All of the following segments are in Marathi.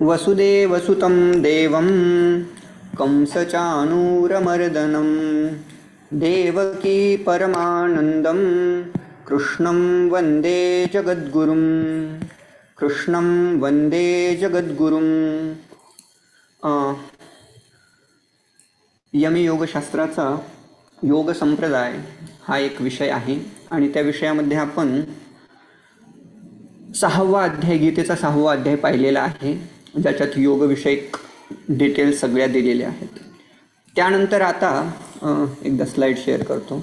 वसुदेवसुतं देवं कंसचाणूरमर्दनं देवकी परमानन्दं कृष्णं वन्दे जगद्गुरुं कृष्णं वन्दे जगद्गुरुं। यमी योगशास्त्राचा योग संप्रदाय हा एक विषय आहे आणि त्या विषयामध्ये आपण 6वा अध्याय, गीतेचा 6वा अध्याय पाहिलेला आहे, ज्याच्यात योगविषयक डिटेल्स सगळ्या दिलेल्या आहेत. त्यानंतर आता एकदा स्लाइड शेअर करतो.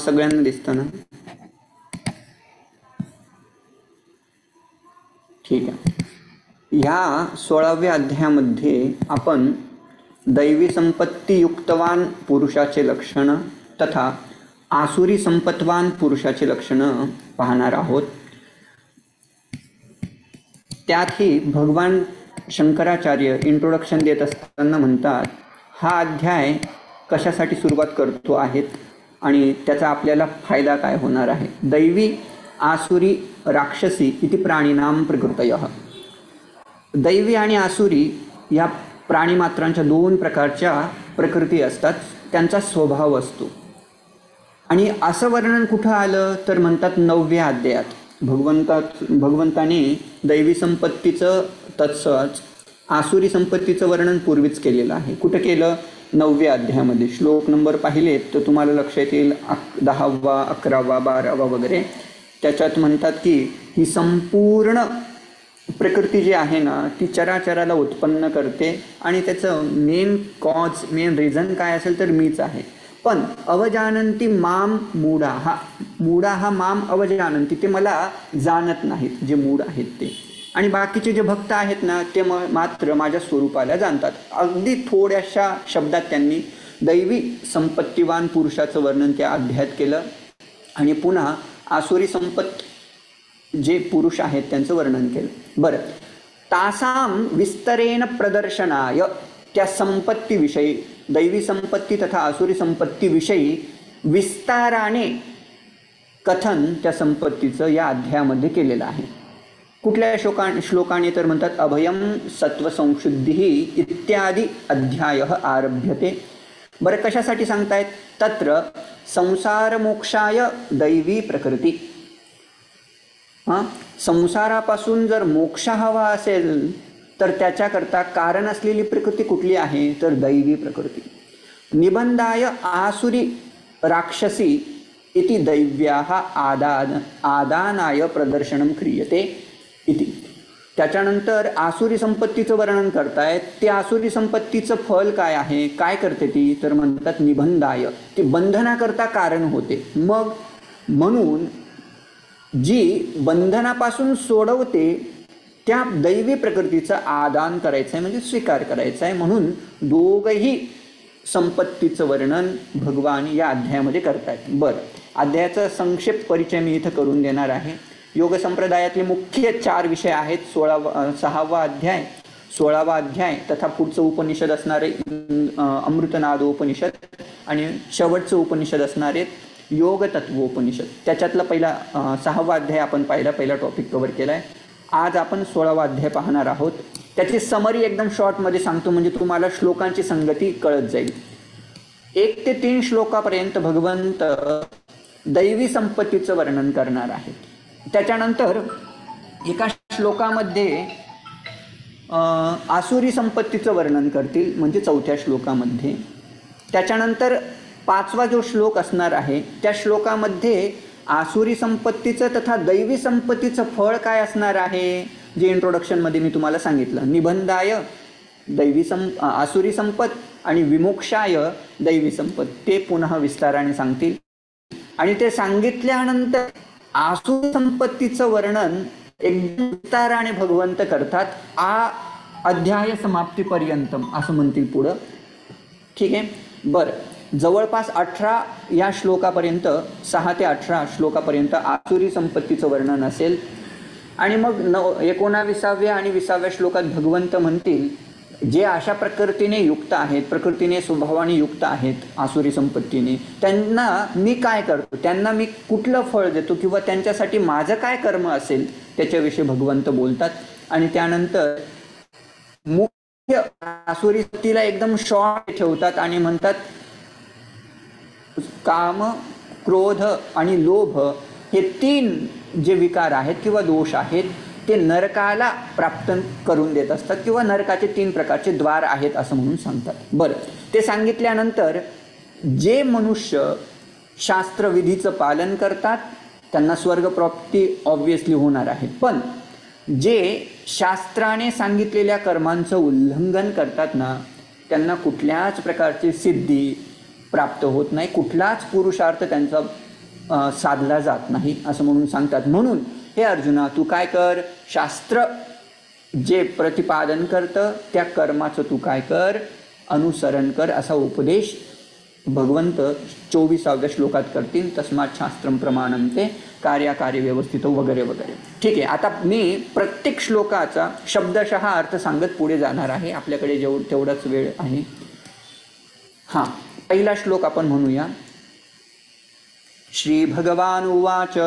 सगळ्यांना दिसतं ना? ठीक आहे. ह्या 16व्या अध्यायामध्ये आपण दैवी संपत्तीयुक्तवान पुरुषाचे लक्षण तथा आसुरी संपत्वान पुरुषाचे लक्षण पाहणार आहोत. त्यातही भगवान शंकराचार्य इंट्रोडक्शन देत असताना म्हणतात, हा अध्याय कशासाठी सुरुवात करतो आहेत आणि त्याचा आपल्याला फायदा काय होणार आहे. दैवी आसुरी राक्षसी इति प्राणीनाम प्रकृतयः. दैवी आणि आसुरी या प्राणीमात्रांच्या 2 प्रकारच्या प्रकृती असतात, त्यांचा स्वभाव असतो. आणि असं वर्णन कुठं आलं तर म्हणतात 9व्या अध्यायात. भगवंताने दैवी संपत्तीचं तत्सच आसुरी संपत्तीचं वर्णन पूर्वीच केलेलं आहे. कुठं केलं? 9व्या अध्यायामध्ये. श्लोक नंबर पाहिलेत तर तुम्हाला लक्षात येईल. 10वा, 11वा, 12वा वगैरे. त्याच्यात म्हणतात की ही संपूर्ण प्रकृती जी आहे ना ती चराचराला उत्पन्न करते आणि त्याचं मेन कॉज, मेन रिझन काय असेल तर मीच आहे. पण अवजानंती माम मूढा हा माम अवजानंती, ते मला जाणत नाहीत, जे मूढ आहेत ते. आणि बाकीचे जे भक्त आहेत ना ते मात्र माझ्या स्वरूपाला जाणतात. अगदी थोड्याशा शब्दात त्यांनी दैवी संपत्तीवान पुरुषाचं वर्णन त्या अध्यायात केलं आणि पुन्हा आसुरी संपत्त जे पुरुष आहेत त्यांचं वर्णन केलं. बरं, तासाम विस्तरेण प्रदर्शनाय, त्या संपत्तीविषयी, दैवी संपत्ती तथा आसुरी संपत्तीविषयी विस्ताराने कथन त्या संपत्तीचं या अध्यायामध्ये केलेलं आहे. कुठल्या श्लोकाने तर म्हणतात अभयम सत्वसंशुद्धी इत्यादी अध्याय आरभ्यते. बरं, कशासाठी सांगतायत? तत्र संसारमोक्षाय दैवी प्रकृती. संसारापासून जर मोक्ष हवा असेल तर त्याच्याकरता कारण असलेली प्रकृती कुठली आहे तर दैवी प्रकृती. निबंधाय आसुरी राक्षसी इति दैव्याः आदानाय प्रदर्शनम क्रियते इति. त्याच्यानंतर आसुरी संपत्तीचं वर्णन करतायत. ते आसुरी संपत्तीचं फल काय आहे, काय करते ती तर म्हणतात निबंधाय, ती बंधनाकरता कारण होते. मग म्हणून जी बंधनापासून सोडवते त्या दैवी प्रकृतीचं आदान करायचं आहे, म्हणजे स्वीकार करायचा आहे. म्हणून दोघंही संपत्तीचं वर्णन भगवान या अध्यायामध्ये करतायत. बरं, अध्यायाचा संक्षेप परिचय मी इथं करून देणार आहे. योग संप्रदायातले मुख्य 4 विषय आहेत. 6वा अध्याय, 16वा अध्याय तथा पुढचं उपनिषद असणारे अमृतनादोपनिषद आणि शेवटचं उपनिषद असणारे योग तत्वोपनिषद. त्याच्यातला पहिला 6वा अध्याय आपण पहिला टॉपिक कव्हर केला आहे. आज आपण 16वा अध्याय पाहणार आहोत. त्याची समरी एकदम शॉर्टमध्ये सांगतो म्हणजे तुम्हाला श्लोकांची संगती कळत जाईल. 1 ते 3 श्लोकापर्यंत भगवंत दैवी संपत्तीचं वर्णन करणार आहे. त्याच्यानंतर एका श्लोकामध्ये आसुरी संपत्तीचं वर्णन करतील, म्हणजे 4थ्या श्लोकामध्ये. त्याच्यानंतर 5वा जो श्लोक असणार आहे त्या श्लोकामध्ये आसुरी संपत्तीचं तथा दैवी संपत्तीचं फळ काय असणार आहे, जे इंट्रोडक्शनमध्ये मी तुम्हाला सांगितलं. निबंधाय आसुरी संपत आणि विमोक्षाय दैवी संपत, ते पुन्हा विस्ताराने सांगतील. आणि ते सांगितल्यानंतर आसुरी संपत्तीचं वर्णन एकदम विस्ताराने भगवंत करतात. अध्याय समाप्तीपर्यंत असं म्हणतील पुढं. ठीक आहे. बरं, जवळपास 18 या श्लोकापर्यंत, 6 ते 18 श्लोकापर्यंत आसुरी संपत्तीचं वर्णन असेल. आणि मग 19व्या आणि 20व्या श्लोकात भगवंत म्हणतील जे अशा प्रकृतीने युक्त आहेत, प्रकृतीने स्वभावाने युक्त आहेत, आसुरी संपत्तीने, त्यांना मी काय करतो, त्यांना मी कुठलं फळ देतो किंवा त्यांच्यासाठी माझं काय कर्म असेल त्याच्याविषयी भगवंत बोलतात. आणि त्यानंतर मुख्य आसुरी शक्तीला एकदम शॉर्ट ठेवतात आणि म्हणतात काम, क्रोध आणि लोभ हे 3 जे विकार आहेत किंवा दोष आहेत ते नरकाला प्राप्त करून देत असतात किंवा नरकाचे 3 प्रकारचे द्वार आहेत असं म्हणून सांगतात. बरं, ते सांगितल्यानंतर जे मनुष्य शास्त्रविधीचं पालन करतात त्यांना स्वर्गप्राप्ती ऑब्व्हियसली होणार आहे, पण जे शास्त्राने सांगितलेल्या कर्मांचं उल्लंघन करतात ना त्यांना कुठल्याच प्रकारची सिद्धी प्राप्त होत नाही, कुठलाच पुरुषार्थ त्यांचा साधला जात नाही असं म्हणून सांगतात. म्हणून हे अर्जुना, तू काय कर, शास्त्र जे प्रतिपादन करतं त्या कर्माचं तू काय कर, अनुसरण कर असा उपदेश भगवंत 24व्या श्लोकात करतील. तस्मात् शास्त्रम प्रमाणन्ते कार्याकारी व्यवस्थित वगैरे वगैरे. ठीक आहे, आता मी प्रत्येक श्लोकाचा शब्दशः अर्थ सांगत पुढे जाणार आहे, आपल्याकडे तेवढाच वेळ आहे. हां, पहिला श्लोक आपण म्हणूया. श्री भगवान उवाच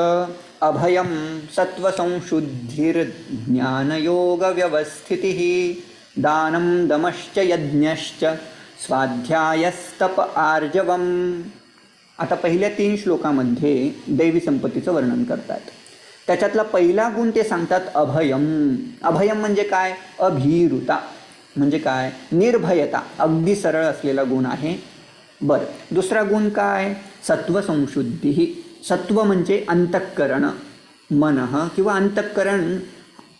अभयं सत्त्वसंशुद्धिर्ज्ञानयोगव्यवस्थितिः दानं दमश्च यज्ञश्च स्वाध्यायस्तप आर्जवम्. आता पहिल्या 3 श्लोकामध्ये दैवी संपत्तीचं वर्णन करतात. त्याच्यातला पहिला गुण ते सांगतात अभयम. अभयम म्हणजे काय, अभीरुता म्हणजे काय, निर्भयता, अगदी सरळ असलेला गुण आहे. बरं, दुसरा गुण काय, सत्वसंशुद्धी. सत्व म्हणजे अंतःकरण, मनः किंवा अंतःकरण.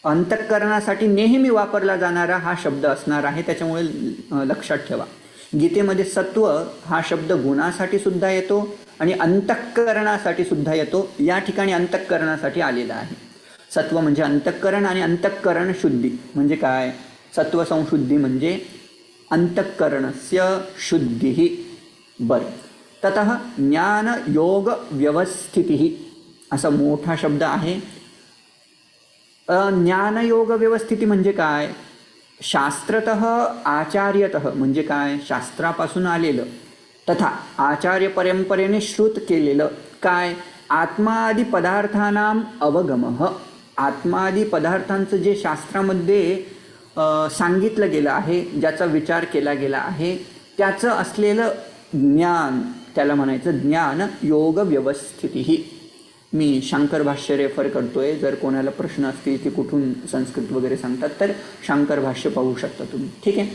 अंतःकरणासाठी नेहमी वापरला जाणारा हा शब्द असणार आहे, त्याच्यामुळे लक्षात ठेवा. गीतेमध्ये सत्व हा शब्द गुणासाठी सुद्धा येतो आणि अंतःकरणासाठी सुद्धा येतो. या ठिकाणी अंतःकरणासाठी आलेला आहे. सत्व म्हणजे अंतःकरण आणि अंतःकरण शुद्धी म्हणजे काय, सत्वसंशुद्धी म्हणजे अंतःकरणस्य शुद्धिः. बरं, ततः ज्ञान योग व्यवस्थितिः असा मोठा शब्द आहे. ज्ञानयोग व्यवस्थिती म्हणजे काय, शास्त्रतः आचार्यतः म्हणजे काय, शास्त्रापासून आलेलं, तथा आचार्य परंपरेने श्रुत केलेलं काय, आत्मादी पदार्थानाम अवगमः. आत्मादी पदार्थांचं जे शास्त्रामध्ये सांगितलं गेलं आहे, ज्याचा विचार केला गेला आहे, त्याचं असलेलं ज्ञान त्याला म्हणायचं ज्ञान योग व्यवस्थिती. मी शांकर भाष्य रेफर करतोय, जर कोणाला प्रश्न असतील की कुठून संस्कृत वगैरे सांगतात तर शांकर भाष्य पाहू शकता तुम्ही. ठीक आहे,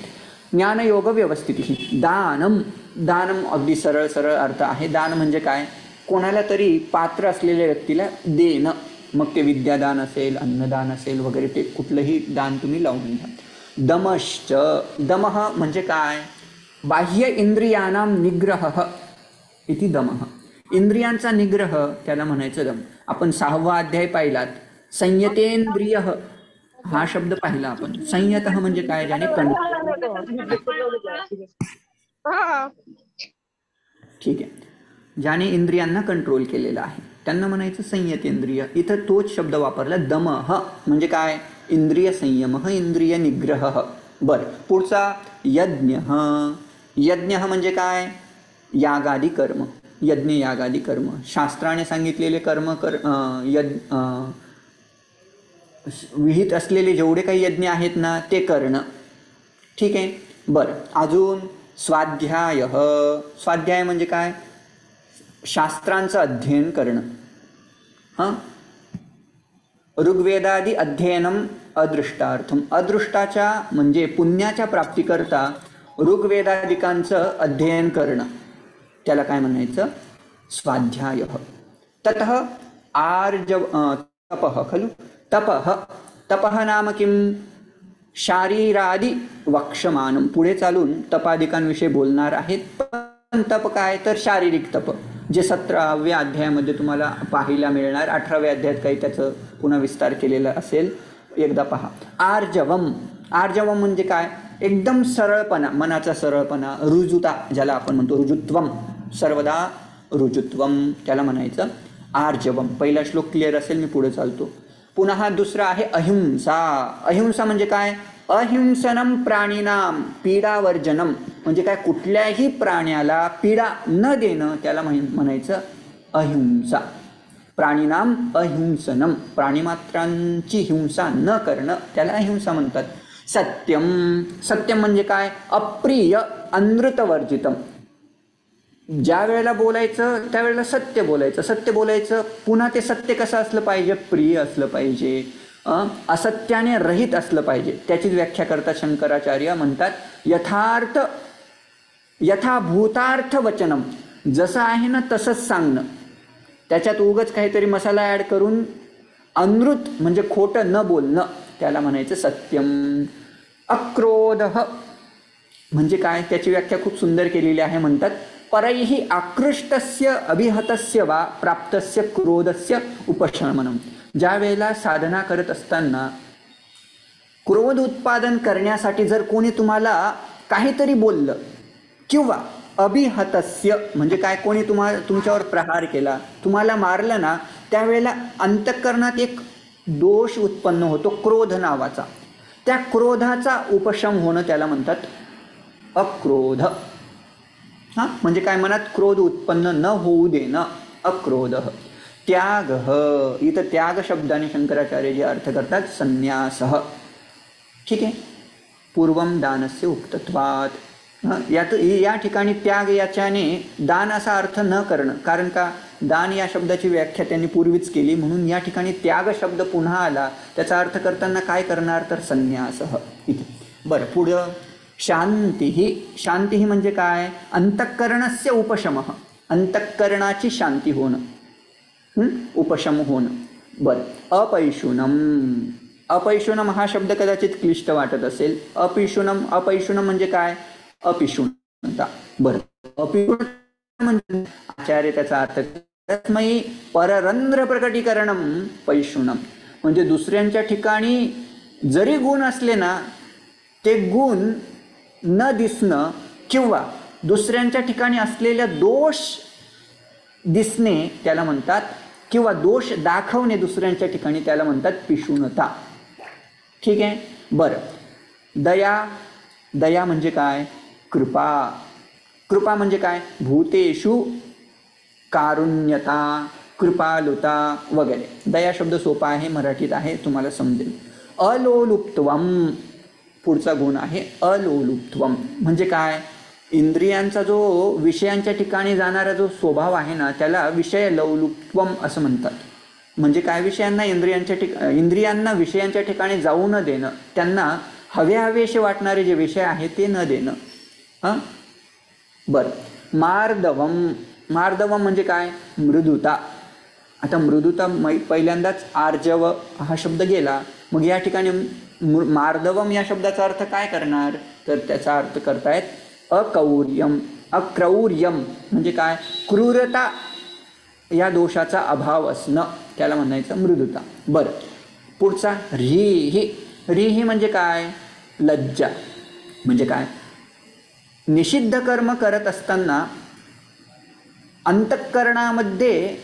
ज्ञान योग व्यवस्थिती. दानम, दानम अगदी सरळ सरळ अर्थ आहे. दान म्हणजे काय, कोणाला तरी पात्र असलेल्या व्यक्तीला देणं, मग ते विद्यादान असेल, अन्नदान असेल वगैरे, ते कुठलंही दान तुम्ही लावून घ्या. दमश्च, दमः म्हणजे काय, बाह्य इंद्रियानां निग्रह इति दमः. इंद्रियांचा निग्रह त्याला म्हणायचं दम. आपण 6वा अध्याय पाहिलात, संयतेंद्रिय हा शब्द पाहिला आपण. संयतः म्हणजे काय, ज्याने ठीक आहे, ज्याने इंद्रियांना कंट्रोल केलेला आहे त्यांना म्हणायचं संयतेंद्रिय. इथं तोच शब्द वापरला. दमः म्हणजे काय, इंद्रिय संयमः, इंद्रिय निग्रह. बरं, पुढचा यज्ञ. यज्ञ म्हणजे काय, यागादी कर्म, यज्ञ यागादी कर्म, शास्त्राने सांगितलेले कर्म विहित असलेले जेवढे काही यज्ञ आहेत ना ते करणं. ठीक आहे, बरं. अजून स्वाध्याय. स्वाध्याय म्हणजे काय, शास्त्रांचं अध्ययन करणं. ऋग्वेदादी अध्ययनम अदृष्टार्थम. अदृष्टाच्या म्हणजे पुण्याच्या प्राप्तीकरता ऋग्वेदादिकांचं अध्ययन करणं त्याला काय म्हणायचं, स्वाध्याय. ततः तपः खलु. तपः, तपः नाम किं, शारीरादि वक्षमानम. पुढे चालून तपादिकांविषयी बोलणार आहेत. पण तप काय तर शारीरिक तप, जे 17व्या अध्यायामध्ये तुम्हाला पाहायला मिळणार. 18व्या अध्यायात काही त्याचं पुन्हा विस्तार केलेला असेल, एकदा पहा. आर्जवम. आर्जवम म्हणजे काय, एकदम सरळपणा, मनाचा सरळपणा, रुजुता ज्याला आपण म्हणतो, रुजुत्वम, सर्वदा रुजुत्वम त्याला म्हणायचं आर्जवम. पहिला श्लोक क्लिअर असेल, मी पुढे चालतो. पुन्हा हा दुसरा आहे अहिंसा. अहिंसा म्हणजे काय, अहिंसनम प्राणीनाम पीडावर्जनम म्हणजे काय, कुठल्याही प्राण्याला पीडा न देणं त्याला म्हणायचं अहिंसा. प्राणीनाम अहिंसनम प्राणीमात्रांची हिंसा न करणं त्याला अहिंसा म्हणतात. सत्यम, सत्यम म्हणजे काय, अप्रिय अनृतवर्जितम. ज्या वेळेला बोलायचं त्यावेळेला सत्य बोलायचं, सत्य बोलायचं पुन्हा ते सत्य कसं असलं पाहिजे, प्रिय असलं पाहिजे, असत्याने रहित असलं पाहिजे. त्याचीच व्याख्या करतात शंकराचार्य, म्हणतात यथार्थ यथाभूतार्थ वचनम, जसं आहे ना तसंच सांगणं, त्याच्यात उगच काहीतरी मसाला ॲड करून अनृत म्हणजे खोटं न बोलणं त्याला म्हणायचं सत्यम. अक्रोध म्हणजे काय, त्याची व्याख्या खूप सुंदर केलेली आहे. म्हणतात परैहि आकृष्टस्य अभिहतस्य वा प्राप्तस्य क्रोधस्य उपशमनम. ज्या वेळेला साधना करत असताना क्रोध उत्पादन करण्यासाठी जर कोणी तुम्हाला काहीतरी बोललं किंवा अभिहतस्य म्हणजे काय, कोणी तुमच्यावर प्रहार केला, तुम्हाला मारलं ना, त्यावेळेला अंतःकरणात एक दोष उत्पन्न होतो क्रोध नावाचा. त्या क्रोधाचा उपशम होणं त्याला म्हणतात अक्रोध. हां, म्हणजे काय, मनात क्रोध उत्पन्न न होऊ देणं अक्रोध. त्याग, इथं त्याग शब्दाने शंकराचार्यजी अर्थ करतात संन्यासः. ठीक आहे, पूर्वम दानस्य उक्तत्वात. या ठिकाणी त्याग याच्याने दान असा अर्थ न करणं, कारण का दान या शब्दाची व्याख्या त्यांनी पूर्वीच केली, म्हणून या ठिकाणी त्याग शब्द पुन्हा आला. त्याचा अर्थ करताना काय करणार तर संन्यासः इथे. बरं, पुढं शांती. शांती म्हणजे काय, अंतःकरणस्य उपशमः, अंतःकरणाची शांती होणं, उपशम होणं. बरं, अपैशुनम. अपैशुनम हा शब्द कदाचित क्लिष्ट वाटत असेल. अपैशुनम म्हणजे काय, अपिशुनता. बरं, अपिशुन म्हणजे आचार्य त्याचा अर्थ तस्मै पररंध्र प्रकटीकरणम पैशुनम म्हणजे दुसऱ्यांच्या ठिकाणी जरी गुण असले ना, ते गुण न दिसणं किंवा दुसऱ्यांच्या ठिकाणी असलेल्या दोष दिसणे त्याला म्हणतात, किंवा दोष दाखवणे दुसऱ्यांच्या ठिकाणी त्याला म्हणतात पिशुनता. ठीक आहे. बरं, दया. दया म्हणजे काय, कृपा. कृपा म्हणजे काय, भूतेषु कारुण्यता, कृपालुता वगैरे. दया शब्द सोपा आहे, मराठीत आहे, तुम्हाला समजेल. अलोलुप्त्वम पुढचा गुण आहे अलोलुप्त्वम म्हणजे काय, इंद्रियांचा जो विषयांच्या ठिकाणी जाणारा जो स्वभाव आहे ना, त्याला विषय लौलुप्त्वम असं म्हणतात. म्हणजे काय, विषयांना इंद्रियांना विषयांच्या ठिकाणी जाऊ न देणं, त्यांना हवेहवेसे वाटणारे जे विषय आहेत ते न देणं. हां, बरं. मार्दवम. मार्दवम म्हणजे काय, मृदुता. आता मृदुता पहिल्यांदाच आर्जव हा शब्द गेला, मग या ठिकाणी मार्दवम या शब्दाचा अर्थ काय करणार तर त्याचा अर्थ करतायत अकौर्यम. अक्रौर्यम म्हणजे काय, क्रूरता या दोषाचा अभाव असणं त्याला म्हणायचं मृदुता. बरं, पुढचा ह्रीही. ह्रीही म्हणजे काय, लज्जा. म्हणजे काय, निषिद्ध कर्म करत असताना अंतःकरणामध्ये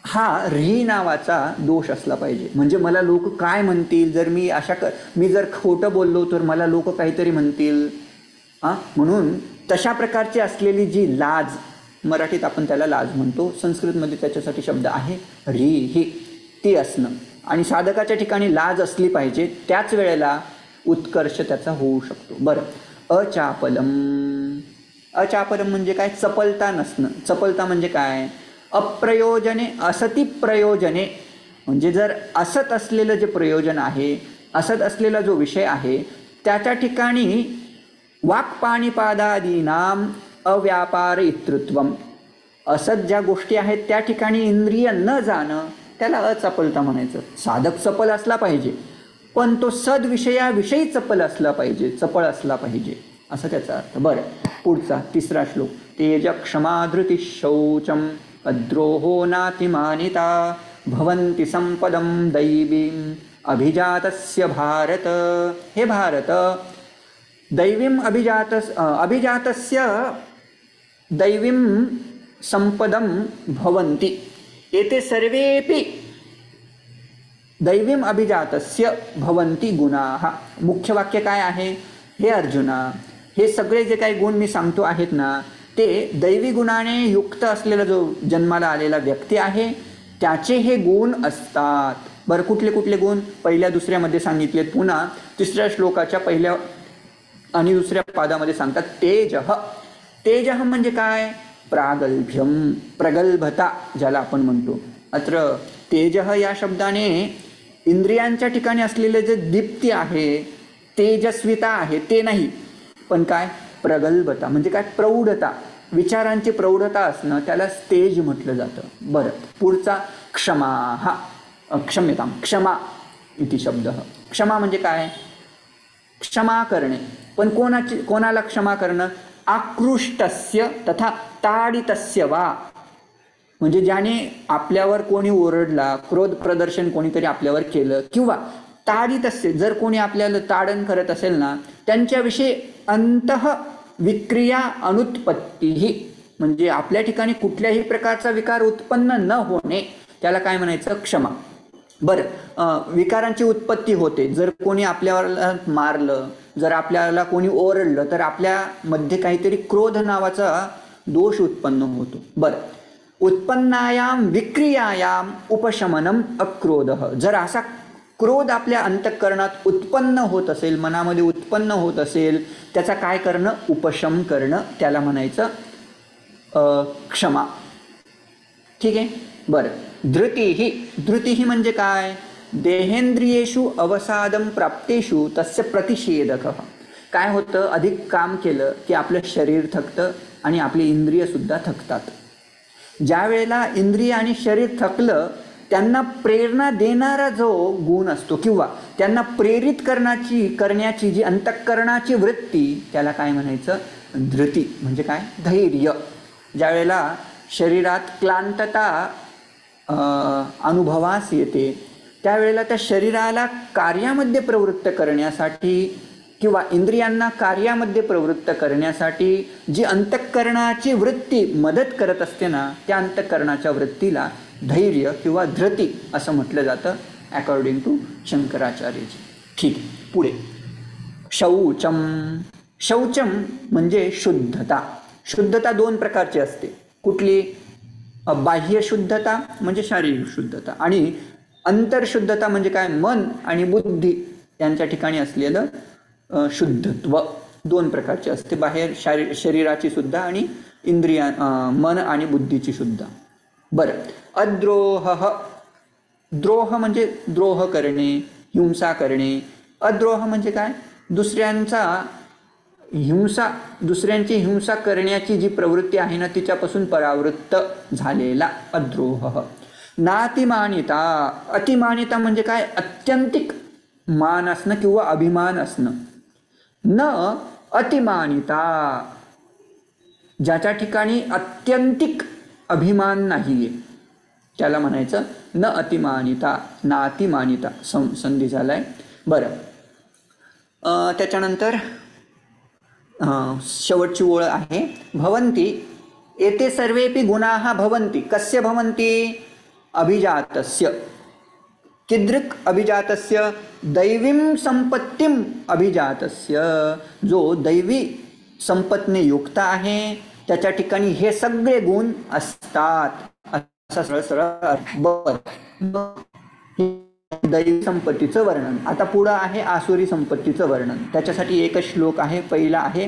हा ह्री नावाचा दोष असला पाहिजे. म्हणजे मला लोक काय म्हणतील, जर मी जर खोटं बोललो तर मला लोक काहीतरी म्हणतील. म्हणून तशा प्रकारची असलेली जी लाज, मराठीत आपण त्याला लाज म्हणतो, संस्कृतमध्ये त्याच्यासाठी शब्द आहे ह्री, ती असणं. आणि साधकाच्या ठिकाणी लाज असली पाहिजे, त्याच वेळेला उत्कर्ष त्याचा होऊ शकतो. बरं, अचापलम. अचापलम म्हणजे काय, चपलता नसणं. चपलता म्हणजे काय, अप्रयोजने असती प्रयोजने म्हणजे जर असत असलेलं जे प्रयोजन आहे, असत असलेला जो विषय आहे, त्याच्या ठिकाणी वाक्पाणिपादादीनाम अव्यापार इतृत्वम. असत ज्या गोष्टी आहेत त्या ठिकाणी इंद्रिय न जाणं त्याला अचपलता म्हणायचं. साधक चपल असला पाहिजे, पण तो सद्विषयाविषयी चपल असला पाहिजे, चपळ असला पाहिजे, असं त्याचा अर्थ. बरं, पुढचा तिसरा श्लोक. तेज क्षमा धृती शौचम अद्रोहो नातिमानिता भवन्ति संपदम दैवीम अभिजातस्य भारत. हे भारत, दैवीम अभिजातस्य दैवीम संपदम भवन्ति. एते सर्वेपि दैवीम अभिजातस्य भवन्ति गुणाः. मुख्य वाक्य काय आहे? हे अर्जुना, हे सगळे जे काही गुण मी सांगतो आहेत ना, ते दैवी गुणाने युक्त असलेला जो जन्माला आलेला व्यक्ती आहे त्याचे हे गुण असतात. बरं, कुठले कुठले गुण? पहिल्या दुसऱ्यामध्ये सांगितलेत, पुन्हा तिसऱ्या श्लोकाच्या पहिल्या आणि दुसऱ्या पादामध्ये सांगतात. तेजः. तेजः म्हणजे काय? प्रागल्भ्यम, प्रगल्भता ज्याला आपण म्हणतो. अत्र तेजः या शब्दाने इंद्रियांच्या ठिकाणी असलेले जे दीप्ती आहे, तेजस्विता आहे ते नाही, पण काय? प्रगल्भता म्हणजे काय? प्रौढता, विचारांची प्रौढता असणं, त्याला तेज म्हटलं जातं. बरं, पुढचा क्षमा. हा क्षम्यताम, क्षमा इति शब्द. क्षमा म्हणजे काय? क्षमा करणे. पण कोणाला क्षमा करणं? आकृष्टस्य तथा ताडितस्य वा, म्हणजे ज्याने आपल्यावर कोणी ओरडला, क्रोध प्रदर्शन कोणीतरी आपल्यावर केलं, किंवा ताडितस्य, जर कोणी आपल्याला ताडण करत असेल ना, त्यांच्याविषयी अंतः विक्रिया अनुत्पत्तीही, म्हणजे आपल्या ठिकाणी कुठल्याही प्रकारचा विकार उत्पन्न न होणे, त्याला काय म्हणायचं? क्षमा. बरं, विकारांची उत्पत्ती होते. जर कोणी आपल्याला मारलं, जर आपल्याला कोणी ओरडलं, तर आपल्यामध्ये काहीतरी क्रोध नावाचा दोष उत्पन्न होतो. बरं, उत्पन्नायाम विक्रियायाम उपशमनम अक्रोधः. जर असा क्रोध आपल्या अंतःकरणात उत्पन्न होत असेल, मनामध्ये उत्पन्न होत असेल, त्याचा काय करणं? उपशम करणं, त्याला म्हणायचं क्षमा. ठीक आहे. बरं, धृतिही. धृतिही म्हणजे काय? देहेंद्रियेषु अवसादम प्राप्तेषु तस्य प्रतिषेधकः. काय होतं? अधिक काम केलं की आपलं शरीर थकतं आणि आपली इंद्रियसुद्धा थकतात. ज्या वेळेला इंद्रिय आणि शरीर थकलं, त्यांना प्रेरणा देणारा जो गुण असतो किंवा त्यांना प्रेरित करण्याची जी अंतःकरणाची वृत्ती, त्याला काय म्हणायचं? धृती. म्हणजे काय? धैर्य. ज्या वेळेला शरीरात क्लांतता अनुभवास येते, त्यावेळेला त्या शरीराला कार्यामध्ये प्रवृत्त करण्यासाठी किंवा इंद्रियांना कार्यामध्ये प्रवृत्त करण्यासाठी जी अंतःकरणाची वृत्ती मदत करत असते ना, त्या अंतःकरणाच्या वृत्तीला धैर्य किंवा धृती असं म्हटलं जातं, अकॉर्डिंग टू शंकराचार्यजी. ठीक आहे, पुढे शौचम. शौचम म्हणजे शुद्धता. शुद्धता दोन प्रकारची असते. कुठली? बाह्य शुद्धता म्हणजे शारीरिक शुद्धता, आणि अंतर्शुद्धता म्हणजे काय? मन आणि बुद्धी यांच्या ठिकाणी असलेलं शुद्धत्व. दोन प्रकारचे असते, बाहेर शरीराची सुद्धा आणि मन आणि बुद्धीची सुद्धा. बरं, अद्रोह. द्रोह म्हणजे द्रोह करणे, हिंसा करणे. अद्रोह म्हणजे काय? दुसऱ्यांची हिंसा करण्याची जी प्रवृत्ती आहे ना, तिच्यापासून परावृत्त झालेला अद्रोह. नातिमानिता. अतिमानिता म्हणजे काय? अत्यंतिक मान असणं किंवा अभिमान असणं. न अतिमानिता, ज्याच्या ठिकाणी अत्यंतिक अभिमान नाहीये, त्याला म्हणायचं न अतिमानिता. नातिमानिता संधी झालाय. बरं, त्याच्यानंतर शेवटची ओळ आहे भवन्ति. एते सर्वेपि गुणाः भवन्ति. कस्य भवन्ति? अभिजातस्य. कीदृक् अभिजातस्य? दैवीं संपत्तिम अभिजातस्य. जो दैवी संपत्तीने युक्त आहे त्याच्या ठिकाणी हे सगळे गुण असतात, असा सरळ सरळ. दैवी संपत्तीचं वर्णन. आता पुढं आहे आसुरी संपत्तीचं वर्णन. त्याच्यासाठी एकच श्लोक आहे. पहिला आहे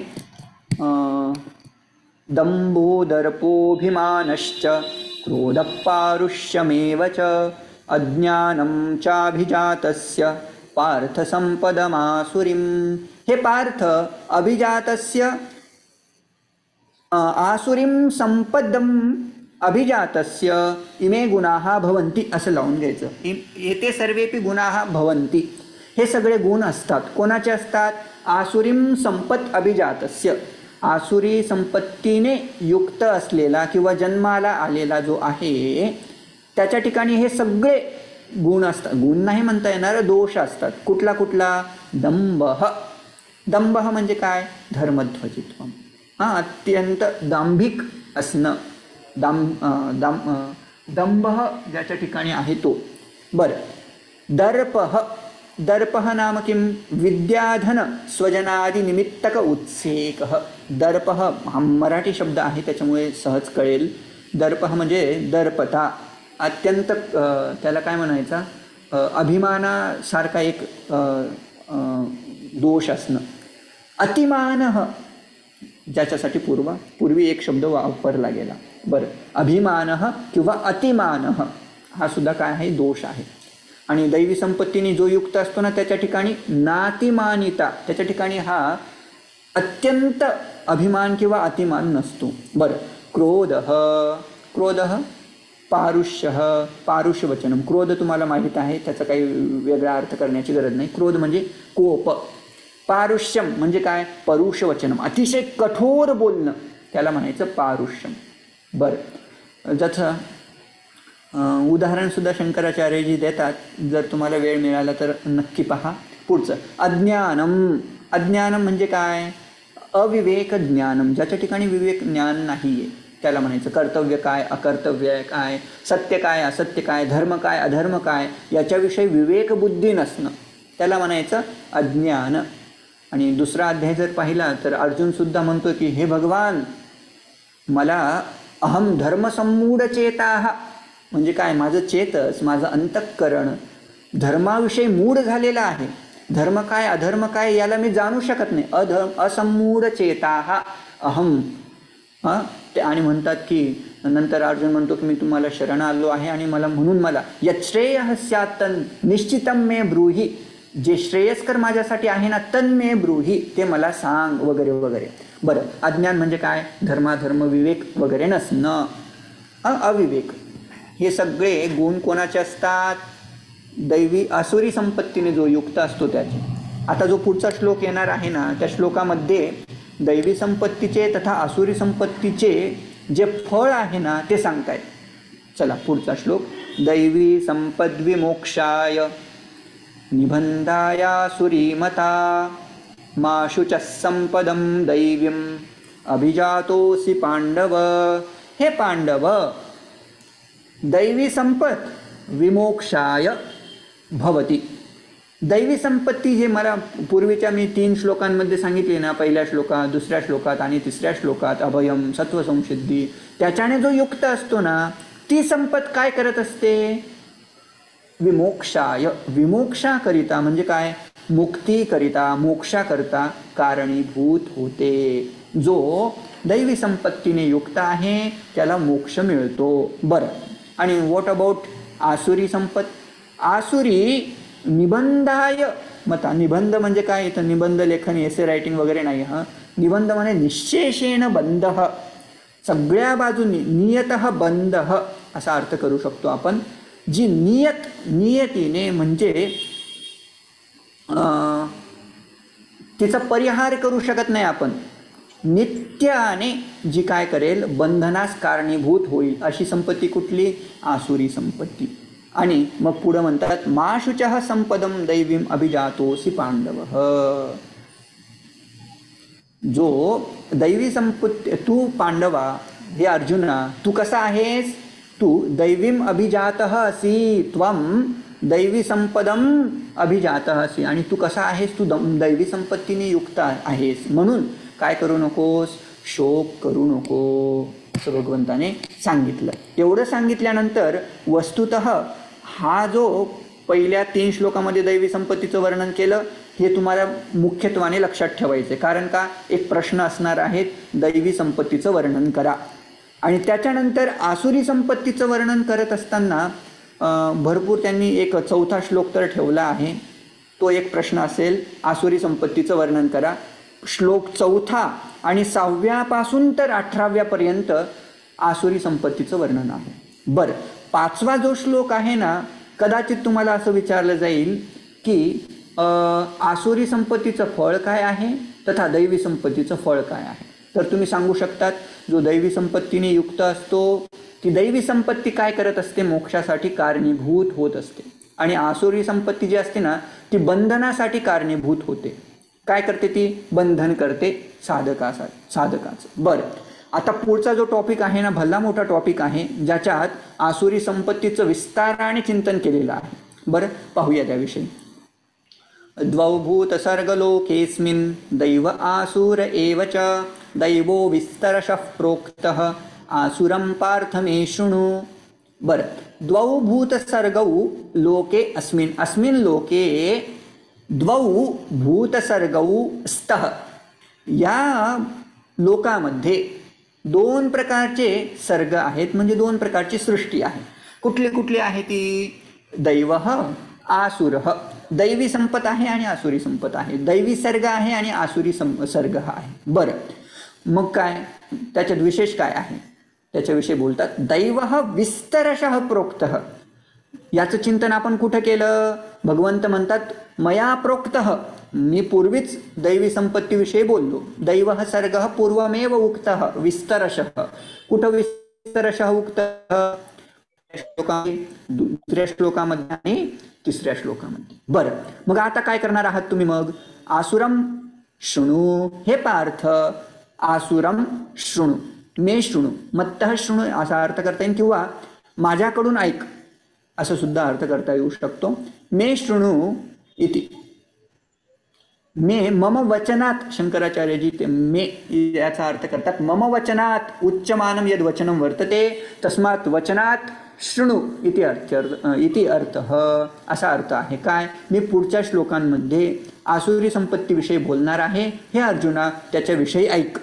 दंभो दर्पोभिमानश्च क्रोधपारुष्यमेव च अज्ञानं चाभिजातस्य पार्थ संपदमासुरीं. हे पार्थ, अभिजातस्य आसुरीं संपदम अभिजातस्य इमे गुणाः भवन्ति असं लावून घ्यायचं. येते सर्वेपि गुणाः भवन्ति. हे सगळे गुण असतात. कोणाचे असतात? आसुरीं संपत अभिजातस्य. आसुरी संपत्तीने युक्त असलेला किंवा जन्माला आलेला जो आहे त्याच्या ठिकाणी हे सगळे गुण असतात. गुण नाही म्हणता येणार, दोष असतात. कुठला कुठला? दंभः. दंभः म्हणजे काय? धर्मध्वजित्व. अत्यंत दांभिक असणं. दंभ ज्याच्या ठिकाणी आहे तो. बरं, दर्पः दर्पः नाम किं? विद्याधन स्वजनादि निमित्तक उत्सेकः. दर्पः हा मराठी शब्द आहे त्याच्यामुळे सहज कळेल. दर्पः म्हणजे दर्पता, अत्यंत त्याला काय म्हणायचा, अभिमानासारखा एक दोष असणं. अतिमानः ज्याच्यासाठी पूर्वी एक शब्द वापरला गेला. बरं, अभिमानः किंवा अतिमानः हा सुद्धा काय आहे? दोष आहे. आणि दैवी संपत्तीने जो युक्त असतो ना त्याच्या ठिकाणी नातिमानिता, त्याच्या ठिकाणी हा अत्यंत अभिमान किंवा अतिमान नसतो. बरं, क्रोधः क्रोधः पारुष्यः पारुष्यवचनम. क्रोध तुम्हाला माहीत आहे, त्याचा काही वेगळा अर्थ करण्याची गरज नाही. क्रोध म्हणजे कोप. पारुष्यम म्हणजे काय? परुषवचनम, अतिशय कठोर बोलणं, त्याला म्हणायचं पारुष्यम. बरं, ज्याचं उदाहरणसुद्धा शंकराचार्यजी देतात, जर तुम्हाला वेळ मिळाला तर नक्की पहा. पुढचं अज्ञानम. अज्ञानम म्हणजे काय? अविवेक ज्ञानम, ज्याच्या ठिकाणी विवेक ज्ञान नाही आहे त्याला म्हणायचं. कर्तव्य काय, अकर्तव्य काय, सत्य काय, असत्य काय, धर्म काय, अधर्म काय, याच्याविषयी विवेकबुद्धी नसणं त्याला म्हणायचं अज्ञान. आणि दुसरा अध्याय जर पाहिला तर अर्जुनसुद्धा म्हणतो की हे भगवान, मला अहम धर्मसम्मूढ चेताः, म्हणजे काय? माझं चेतस, माझं अंतःकरण धर्माविषयी मूढ झालेलं आहे. धर्म काय, अधर्म काय याला मी जाणू शकत नाही. असम्मूढ चेताः अहम. आणि म्हणतात की नंतर अर्जुन म्हणतो की मी तुम्हाला शरण आलो आहे आणि म्हणून मला यच्छ्रेयः स्यात् निश्चितं मे ब्रूहि, जे श्रेयस्कर माझ्यासाठी आहे ना तन्मे ब्रूहि, ते मला सांग वगैरे वगैरे. बरं, अज्ञान म्हणजे काय? धर्माधर्म विवेक वगैरे नसणं, अविवेक. हे सगळे गुण कोणाचे असतात? दैवी आसुरी संपत्तीने जो युक्त असतो त्याचे. आता जो पुढचा श्लोक येणार आहे ना त्या श्लोकामध्ये दैवी संपत्तीचे तथा आसुरी संपत्तीचे जे फळ आहे ना ते सांगतायत. चला पुढचा श्लोक. दैवी संपद्विमोक्षाय निबंधायासुरी मता मा शुचः संपदं दैवीम अभिजातोसि पांडव. हे पांडव, दैवी संपत विमोक्षाय भवती. दैवी संपत्ती जे मला पूर्वीच्या मी 3 श्लोकांमध्ये सांगितले ना, पहिल्या श्लोकात, दुसऱ्या श्लोकात आणि तिसऱ्या श्लोकात, अभयम, सत्वसंसिद्धी, त्याच्याने जो युक्त असतो ना ती संपत काय करत असते? विमोक्षाय, विमोक्षाकरिता म्हणजे काय? मुक्तीकरिता, मोक्षाकरिता कारणीभूत होते. जो दैवी संपत्तीने युक्त आहे त्याला मोक्ष मिळतो. बरं, आणि व्हॉट अबाउट आसुरी संपत? आसुरी निबंधाय मता. निबंध म्हणजे काय? इथं निबंध लेखन, एसे रायटिंग वगैरे नाही. निबंध म्हणजे निश्शेषेण बंधः, सगळ्या बाजूनी, नियतः बंधः असा अर्थ करू शकतो आपण. जी नियतीने म्हणजे तिचा परिहार करू शकत नाही आपण, नित्याने जी काय करेल बंधनास कारणीभूत होईल अशी संपत्ती कुठली? आसुरी संपत्ती. आणि मग पुढे म्हणतात मा शुचः संपदम दैवीम अभिजातोसि पांडवः. जो दैवी संपत्ती, तू पांडवा, हे अर्जुना, तू कसा आहेस? तू दैवीम अभिजातः असि, त्वं दैवी संपदम अभिजातः असि. आणि तू कसा आहेस? तू दैवी संपत्तीने युक्त आहेस. म्हणून काय करू नकोस? शोक करू नको, असं भगवंताने सांगितलं. एवढं सांगितल्यानंतर वस्तुतः हा जो पहिल्या 3 श्लोकामध्ये दैवी संपत्तीचं वर्णन केलं हे तुम्हाला मुख्यत्वाने लक्षात ठेवायचं. कारण का? एक प्रश्न असणार आहे, दैवी संपत्तीचं वर्णन करा. आणि त्याच्यानंतर आसुरी संपत्तीचं वर्णन करत असताना भरपूर त्यांनी एक 4था श्लोक तर ठेवला आहे. तो एक प्रश्न असेल, आसुरी संपत्तीचं वर्णन करा. श्लोक 4था आणि 6व्यापासून तर 18व्यापर्यंत आसुरी संपत्तीचं वर्णन आहे. बरं, 5वा जो श्लोक आहे ना, कदाचित तुम्हाला असं विचारलं जाईल की आसुरी संपत्तीचं फळ काय आहे तथा दैवी संपत्तीचं फळ काय आहे. तर तुम्ही सांगू शकतात, जो दैवी संपत्तीने युक्त असतो ती दैवी संपत्ती काय करत असते? मोक्षासाठी कारणीभूत होत असते. आणि आसुरी संपत्ती जी असते ना ती बंधनासाठी कारणीभूत होते. काय करते? ती बंधन करते साधकाचं. बरं, आता पुढचा जो टॉपिक आहे ना, भला मोठा टॉपिक आहे, ज्याच्यात आसुरी संपत्तीचं विस्ताराने चिंतन केलेलं आहे. बरं, पाहूया त्याविषयी. द्वौ भूतसर्गलोकेऽस्मिन् दैव आसुर एव च दैवो विस्तरशः प्रोक्तः आसुरं पार्थ मे शृणु. बरं, द्वौ भूतसर्गौ लोके अस्मिन्, अस्मिन् लोके द्वौ भूतसर्गौ स्तः. या लोकामध्ये दोन प्रकारचे सर्ग आहेत, म्हणजे दोन प्रकारची सृष्टी आहे. कुठली कुठली आहे ती? दैवः आसुरः, दैवी संपत आहे आणि आसुरी संपत आहे. दैवी सर्ग आहे आणि आसुरी सर्ग आहे. बरं, मग काय त्याच्यात विशेष काय आहे त्याच्याविषयी बोलतात. दैवः विस्तरशः प्रोक्तः. याचं चिंतन आपण कुठं केलं? भगवंत म्हणतात मया प्रोक्तः, मी पूर्वीच दैवी संपत्तीविषयी बोललो. दैवः सर्गः पूर्वमेव उक्तः विस्तरशः. कुठं विस्तरशः उक्तः? दुसऱ्या श्लोकामध्ये आणि तिसऱ्या श्लोकामध्ये. बरं, मग आता काय करणार आहात तुम्ही? मग आसुरम शृणु, हे पार्थ आसुरम शृणु, मे शृणु, मत्तः शृणु असा अर्थ करता येईल, किंवा माझ्याकडून ऐक असं सुद्धा अर्थ करता येऊ शकतो. मे शृणु इति, मे मम वचनात, शंकराचार्यजी ते मे याचा अर्थ करतात मम वचनात उच्चमानं यद वचनं वर्तते तस्मात् वचनात शृणु इति अर्थ असा अर्थ आहे. काय? मी पुढच्या श्लोकांमध्ये आसुरी संपत्तीविषयी बोलणार आहे, हे अर्जुना त्याच्याविषयी ऐक.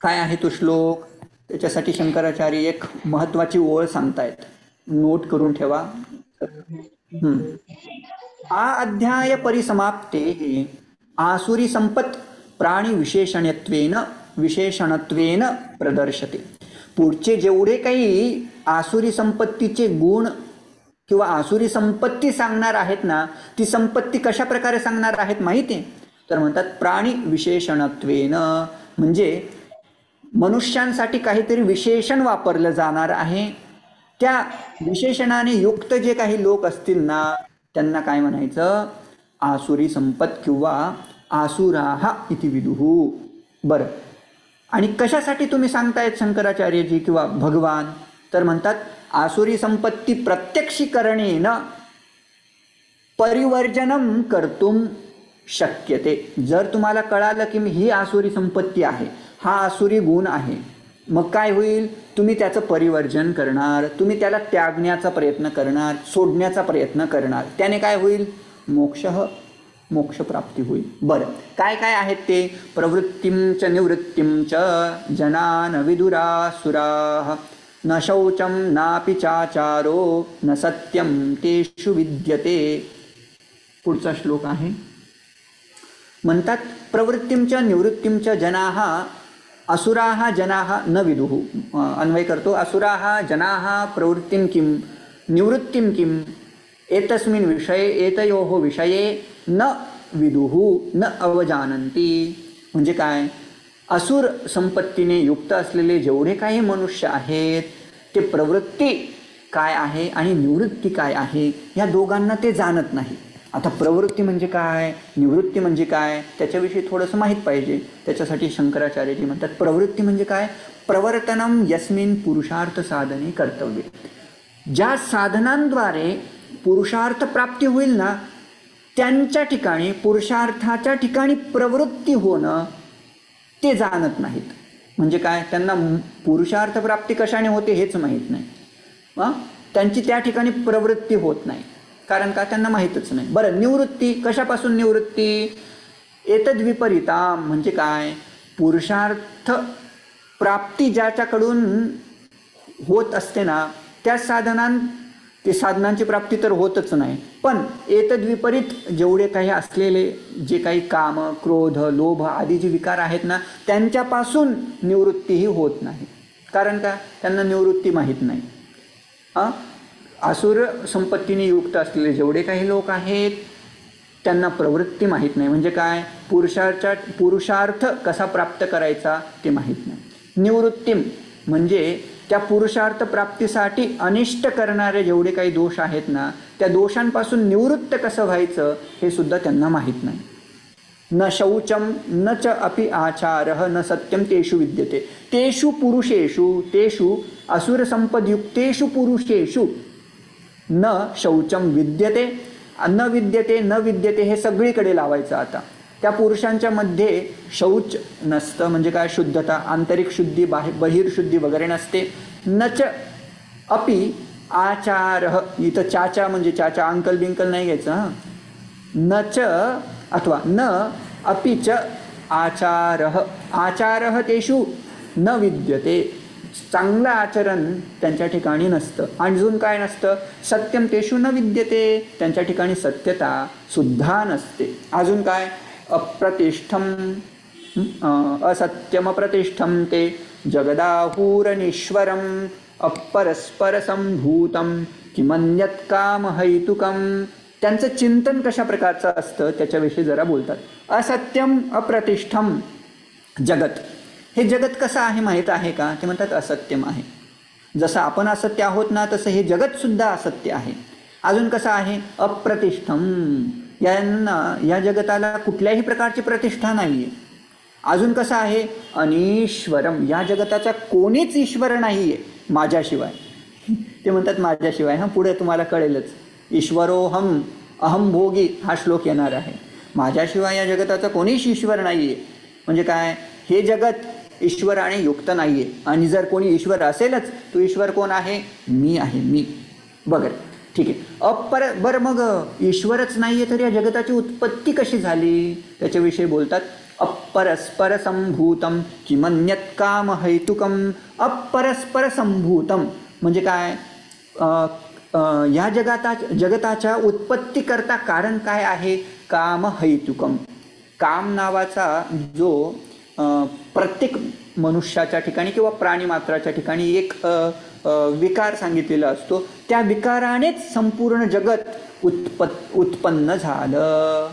काय आहे तो श्लोक? त्याच्यासाठी शंकराचार्य एक महत्वाची ओळ सांगतायत, नोट करून ठेवा. आ अध्याय परिसमाप्ते आसुरी संपत् प्राणी विशेषणत्वेन प्रदर्शते. पुढचे जेवढे काही आसुरी संपत्तीचे गुण किंवा आसुरी संपत्ती सांगणार आहेत ना, ती संपत्ती कशा प्रकारे सांगणार आहेत माहिती आहे? तर म्हणतात प्राणी विशेषणत्वेन, म्हणजे मनुष्यांसाठी काहीतरी विशेषण वापरलं जाणार आहे. त्या विशेषणाने युक्त जे काही लोक असतील ना, त्यांना काय म्हणायचं? आसुरी संपत किंवा आसुराः इति विदुः. बरं, आणि कशासाठी तुम्ही सांगतायत शंकराचार्यजी किंवा भगवान? तर म्हणतात आसुरी संपत्ती प्रत्यक्षीकरणेन परिवर्जनम कर्तुम शक्यते. जर तुम्हाला कळालं की ही आसुरी संपत्ती आहे, हा आसुरी गुण आहे, मग काय होईल? तुम्ही त्याचं परिवर्जन करणार, तुम्ही त्याला त्यागण्याचा प्रयत्न करणार, सोडण्याचा प्रयत्न करणार. त्याने काय होईल? मोक्षप्राप्ती होईल. बरं, काय काय आहेत ते? प्रवृत्तिं च निवृत्तिं च जनान विदुरासुराः न शौचं नापि चाचारो न सत्यं तेषु विद्यते. पुढचा श्लोक आहे, म्हणतात प्रवृत्तिं च निवृत्तिं च जनाः असुराः जनाः न विदुः. अन्वय करतो, असुराः जनाः प्रवृत्तिं किं निवृत्तिं किं एतस्मिन् विषये एतयोः विषये न विदुः न अवजानन्ति. म्हणजे काय? असुर संपत्तीने युक्त असलेले जेवढे काही मनुष्य आहेत, ते प्रवृत्ती काय आहे आणि निवृत्ती काय आहे या दोघांना ते जाणत नाही. आता प्रवृत्ती म्हणजे काय, निवृत्ती म्हणजे काय, त्याच्याविषयी थोडंसं माहीत पाहिजे. त्याच्यासाठी शंकराचार्यजी म्हणतात प्रवृत्ती म्हणजे काय? प्रवर्तनम यस्मिन पुरुषार्थ साधने कर्तव्य. ज्या साधनांद्वारे पुरुषार्थ प्राप्ती होईल ना, त्यांच्या ठिकाणी, पुरुषार्थाच्या ठिकाणी प्रवृत्ती होणं ते जाणत नाहीत. म्हणजे काय? त्यांना पुरुषार्थ प्राप्ती कशाने होते हेच माहीत नाही. त्यांची त्या ठिकाणी प्रवृत्ती होत नाही, कारण का? त्यांना माहीतच नाही. बरं, निवृत्ती कशापासून? निवृत्ती एतद विपरीता, म्हणजे काय? पुरुषार्थ प्राप्ती ज्याच्याकडून होत असते ना, त्या ते साधनांची प्राप्ती तर होतच नाही, पण एतद विपरीत जेवढे काही असलेले जे काही काम, क्रोध, लोभ आदी जे विकार आहेत ना, त्यांच्यापासून निवृत्तीही होत नाही. कारण का? त्यांना निवृत्ती माहीत नाही. असुर संपत्तीने युक्त असलेले जेवढे काही लोक आहेत त्यांना प्रवृत्ती माहीत नाही. म्हणजे काय? पुरुषार्थ कसा प्राप्त करायचा ते माहीत नाही. निवृत्ती म्हणजे त्या पुरुषार्थ प्राप्तीसाठी अनिष्ट करणारे जेवढे काही दोष आहेत ना, त्या दोषांपासून निवृत्त कसं व्हायचं हे सुद्धा त्यांना माहीत नाही. न शौचम न च अपि आचारः न सत्यम तेषु विद्यते. तेषु पुरुषेषु, तेषु असुर संपदयुक्तेषु पुरुषेषु न शौचम विद्यते, न विद्यते, न विद्यते हे सगळीकडे लावायचं. आता त्या पुरुषांच्या मध्ये शौच नसतं, म्हणजे काय, शुद्धता, आंतरिक शुद्धी, बहिर्शुद्धी वगैरे नसते. नच अपि आचार, इथं चाचा म्हणजे चाचा अंकल बिंकल नाही घ्यायचं हां. नच अथवा न अपि च आचारः, आचारः तेषु न विद्यते, चांगलं आचरण त्यांच्या ठिकाणी नसतं. अजून काय नसतं, सत्यम तेषु न विद्यते, त्यांच्या ठिकाणी सत्यता सुद्धा नसते. अजून काय, अप्रतिष्ठम असत्यम अप्रतिष्ठम ते जगदाहुरनीश्वरम अपरस्पर संभूतम किमन्यत् कामहैतुकम. त्यांचं चिंतन कशा प्रकारचं असतं त्याच्याविषयी जरा बोलतात. असत्यम अप्रतिष्ठम जगत, हे जगत कसं आहे माहीत आहे का? ते म्हणतात असत्यम आहे. जसं आपण असत्य आहोत ना, तसं हे जगतसुद्धा असत्य आहे. अजून कसं आहे, अप्रतिष्ठम, यांना या जगताला कुठल्याही प्रकारची प्रतिष्ठा नाही आहे. अजून कसं आहे, अनीश्वरम, या जगताचा कोणीच ईश्वर नाही आहे माझ्याशिवाय. ते म्हणतात माझ्याशिवाय, हां पुढे तुम्हाला कळेलच. ईश्वरोहम अहम भोगी हा श्लोक येणार आहे. माझ्याशिवाय या जगताचा कोणीच ईश्वर नाही आहे. म्हणजे काय, हे जगत ईश्वराने युक्त नाही आहे. आणि जर कोणी ईश्वर असेलच, तो ईश्वर कोण आहे, मी आहे, मी. बघा ठीक आहे. बरं मग ईश्वरच नाही आहे तर या जगताची उत्पत्ती कशी झाली त्याच्याविषयी बोलतात. अपरस्पर संभूतम किमन्यत् कामहैतुकम. अपरस्पर संभूतम म्हणजे काय, या जगताच्या उत्पत्ती करता कारण काय आहे, कामहैतुकम. काम नावाचा जो प्रत्येक मनुष्याच्या ठिकाणी किंवा प्राणीमात्राच्या ठिकाणी एक विकार सांगितलेला असतो, त्या विकारानेच संपूर्ण जगत उत्पन्न झालं.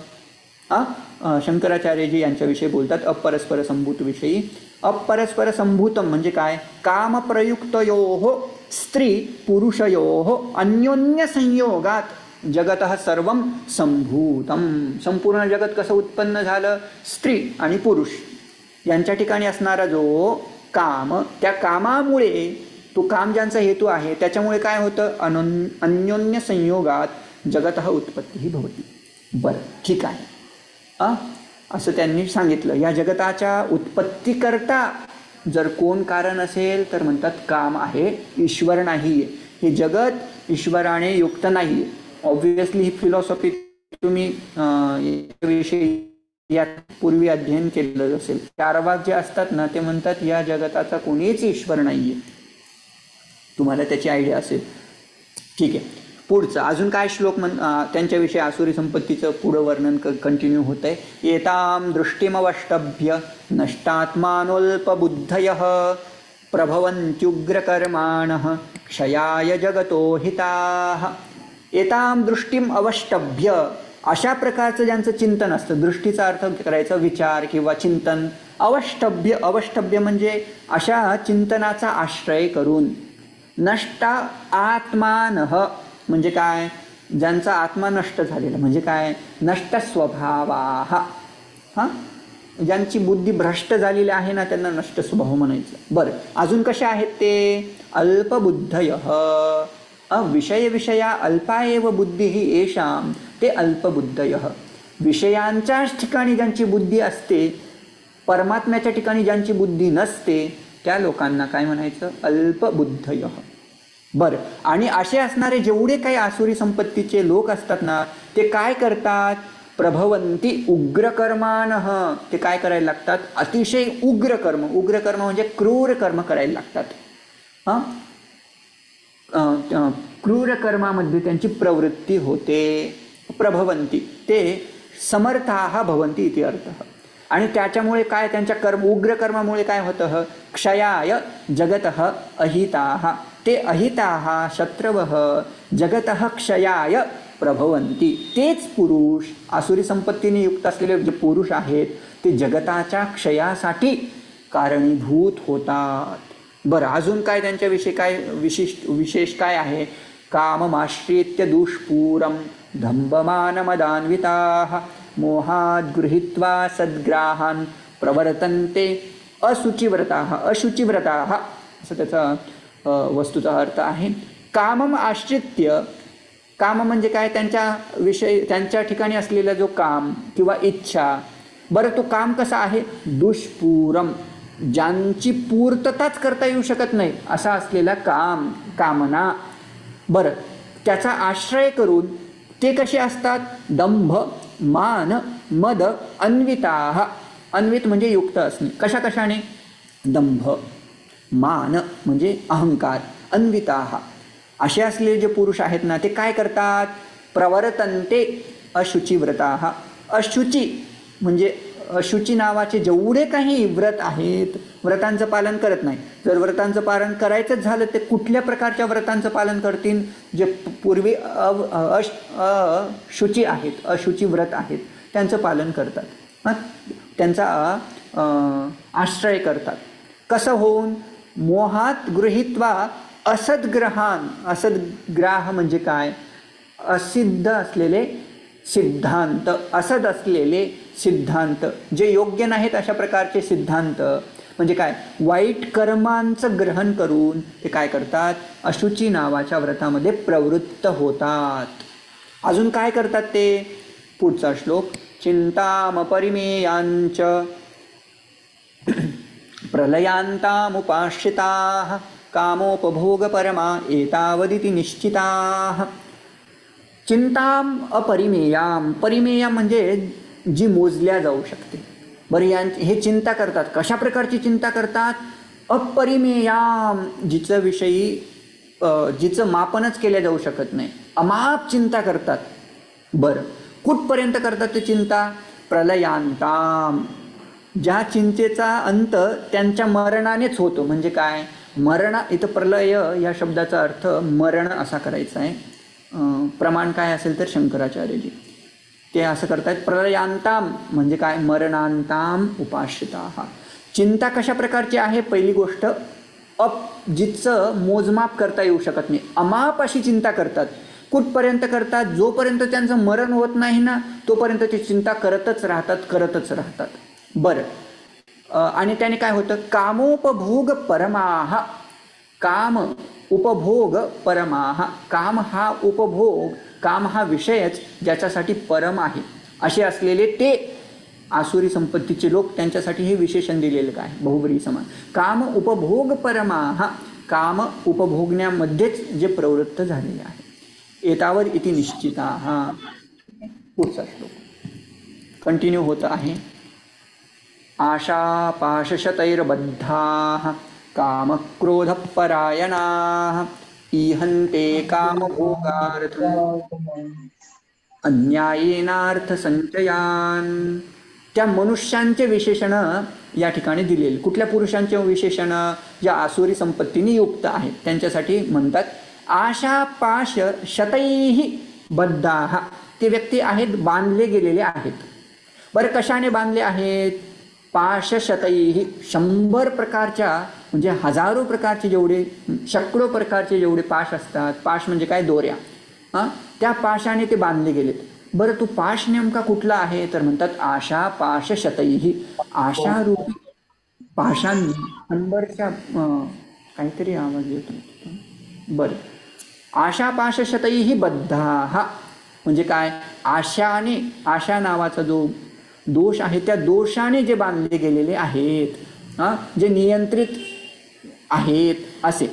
शंकराचार्यजी यांच्याविषयी बोलतात अपरस्पर संभूत विषयी. अपरस्पर संभूतम म्हणजे काय, कामप्रयुक्तयोः स्त्री पुरुषयोः अन्योन्य संयोगात जगतः सर्वं संभूतम. संपूर्ण जगत कसं उत्पन्न झालं, स्त्री आणि पुरुष यांच्या ठिकाणी असणारा जो काम, त्या कामामुळे, तो काम ज्यांचा हेतू आहे त्याच्यामुळे काय होतं, अन्योन्य संयोगात जगतः उत्पत्ती भवती. बरं ठीक आहे. असं त्यांनी सांगितलं. या जगताच्या उत्पत्तीकरता जर कोण कारण असेल तर म्हणतात काम आहे, ईश्वर नाही आहे. हे जगत ईश्वराने युक्त नाही आहे. ऑब्व्हियसली ही फिलॉसॉफी तुम्ही याविषयी यापूर्वी अध्ययन केलेलं असेल. चारवाक जे असतात ना, ते म्हणतात या जगताचा कोणीच ईश्वर नाही आहे. तुम्हाला त्याची आयडिया असेल. ठीक आहे. पुढचं अजून काय श्लोक त्यांच्याविषयी आसुरी संपत्तीचं पुढं वर्णन कंटिन्यू होत आहे. एताम दृष्टिमवष्टभ्य नष्टात्मानोल्पबुद्धयः प्रभवन्त्युग्रकर्माणः क्षयाय जगतो हिताः. एताम दृष्टीम अवष्टभ्य, अशा प्रकारचं ज्यांचं चिंतन असतं, दृष्टीचा अर्थ करायचा विचार किंवा चिंतन. अवष्टभ्य, अवष्टभ्य म्हणजे अशा चिंतनाचा आश्रय करून. नष्टा आत्मानः म्हणजे काय, ज्यांचा आत्मा नष्ट झालेला, म्हणजे काय, नष्ट स्वभावाः. ज्यांची बुद्धी भ्रष्ट झालेली आहे ना, त्यांना नष्ट स्वभाव म्हणायचं. बरं अजून कसे आहेत ते, अल्पबुद्धयः. विषया अल्पा एव बुद्धिः येषां ते अल्पबुद्धयः. विषयांच्याच ठिकाणी ज्यांची बुद्धी असते, परमात्म्याच्या ठिकाणी ज्यांची बुद्धी नसते, त्या लोकांना काय म्हणायचं, अल्पबुद्धयः. बरं, आणि असे असणारे जेवढे काही आसुरी संपत्तीचे लोक असतात ना, ते काय करतात, प्रभवंती उग्रकर्माणः. ते काय करायला लागतात, अतिशय उग्र कर्म. उग्र कर्म म्हणजे क्रूर कर्म करायला लागतात. क्रूर कर्मामध्ये त्यांची प्रवृत्ती होते. प्रभवंती ते समर्थाः भवन्ति इति अर्थः. आणि त्याच्यामुळे काय, त्यांच्या उग्र कर्मामुळे काय होतं, क्षयाय जगतः अहिताः. ते अहिताः शत्रवः जगतः क्षयाय प्रभवन्ति. तेच पुरुष, आसुरी संपत्तीने युक्त असलेले जे पुरुष आहेत, ते जगताच्या क्षयासाठी कारणीभूत होतात. बरं अजून काय त्यांच्याविषयी काय विशेष काय आहे, काममाश्रित्य दुष्पूरम धम्बमानमदान्विताः मोहाद् गृहीत्वा सद्ग्राहान् प्रवर्तन्ते अशुचिव्रताः. अशुचिव्रताः असं त्याचा वस्तूचा अर्थ आहे. कामम आश्रित्य काम म्हणजे काय, त्यांच्या ठिकाणी असलेला जो काम किंवा इच्छा. बरं तो काम कसा आहे, दुष्पूरम, ज्यांची पूर्तताच करता येऊ शकत नाही असा असलेला काम, कामना. बरं त्याचा आश्रय करून ते कसे असतात, दंभ मान मद अन्विताः. अन्वित म्हणजे युक्त असणे, कशा कशाने, दंभ मान म्हणजे अहंकार, अन्विताः असे असलेले जे पुरुष आहेत ना ते काय करतात, प्रवर्तन्ते अशुचिव्रताः. अशुची म्हणजे अशुची नावाचे जेवढे काही व्रत आहेत, व्रतांचं पालन करत नाही. जर व्रतांचं पालन करायचंच झालं ते कुठल्या प्रकारच्या व्रतांचं पालन करतील, जे पूर्वी अशुची आहेत, अशुची व्रत आहेत त्यांचं पालन करतात, त्यांचा आश्रय करतात. कसं होऊन, मोहात गृहीत्वा असद्ग्रहान. असद्ग्राह म्हणजे काय, असिद्ध असलेले सिद्धांत, असद असलेले सिद्धांत, जे योग्य नाहीत अशा प्रकारचे सिद्धांत म्हणजे काय, वाईट कर्मांचं ग्रहण करून ते काय करतात, अशुची नावाच्या व्रतामध्ये प्रवृत्त होतात. अजून काय करतात ते, पुढचा श्लोक, चिंतामपरिमेयांच प्रलयांतामुपाश्रिताः कामोपभोगपरमा एतावदिति निश्चिताः. चिंताम अपरिमेयाम, परिमेयम म्हणजे जी मोजल्या जाऊ शकते. बरं हे चिंता करतात, कशा प्रकारची चिंता करतात, अपरिमेयाम, जिचं मापनच केल्या जाऊ शकत नाही, अमाप चिंता करतात. बरं कुठपर्यंत करतात ते चिंता, प्रलयांताम, ज्या चिंतेचा अंत त्यांच्या मरणानेच होतो. म्हणजे काय, इथं प्रलय या शब्दाचा अर्थ मरण असा करायचा आहे. प्रमाण काय असेल तर शंकराचार्यजी ते असं करतायत, प्रलयांताम म्हणजे काय, मरणांताम उपाश्रिताः. चिंता कशा प्रकारची आहे, पहिली गोष्ट जिचं मोजमाप करता येऊ शकत नाही, अमाप अशी चिंता करतात. कुठपर्यंत करतात, जोपर्यंत त्यांचं मरण होत नाही ना तोपर्यंत ती चिंता करतच राहतात. बरं आणि त्याने काय होतं, कामोपभोग परमाः. काम उपभोग परमाः, काम हा उपभोग, काम हा विषयच ज्याच्यासाठी परम आहे असे असलेले ते आसुरी संपत्तीचे लोक, त्यांच्यासाठी हे विशेषण दिलेलं काय, बहुब्रीही समान. काम उपभोग परमाः, काम उपभोगण्यामध्येच जे प्रवृत्त झालेले आहे. एतावर इति निश्चिताः. पुढचा श्लोक कंटिन्यू होत आहे. आशापाशशतैर्बद्धाः कामक्रोधपरायणाः ईहन्ते कामभोगार्थम् अन्यायेनार्थसंचयान्. त्या मनुष्यांचे विशेषण या ठिकाणी दिलेले. कुठल्या पुरुषांचे विशेषण, ज्या आसुरी संपत्तीने युक्त आहेत त्यांच्यासाठी म्हणतात आशापाश शतैः बद्धाः. ते व्यक्ती आहेत बांधले गेलेले आहेत. बरं कशाने बांधले आहेत, पाशशतैः, 100 प्रकारच्या म्हणजे हजारो प्रकारचे जेवढे, शेकडो प्रकारचे जेवढे पाश असतात, पाश म्हणजे काय, दोऱ्या, त्या पाशाने ते बांधले गेलेत. बरं तो पाश नेमका कुठला आहे तर म्हणतात आशा पाश शतैः. आशारूपी पाशांनी 100च्या काहीतरी आवाज येतो. बरं आशा पाश शतैः बद्धाः म्हणजे काय, आशाने, आशा नावाचा जो दोष आहे त्या दोषाने जे बांधले गेलेले आहेत, जे नियंत्रित आहेत असे.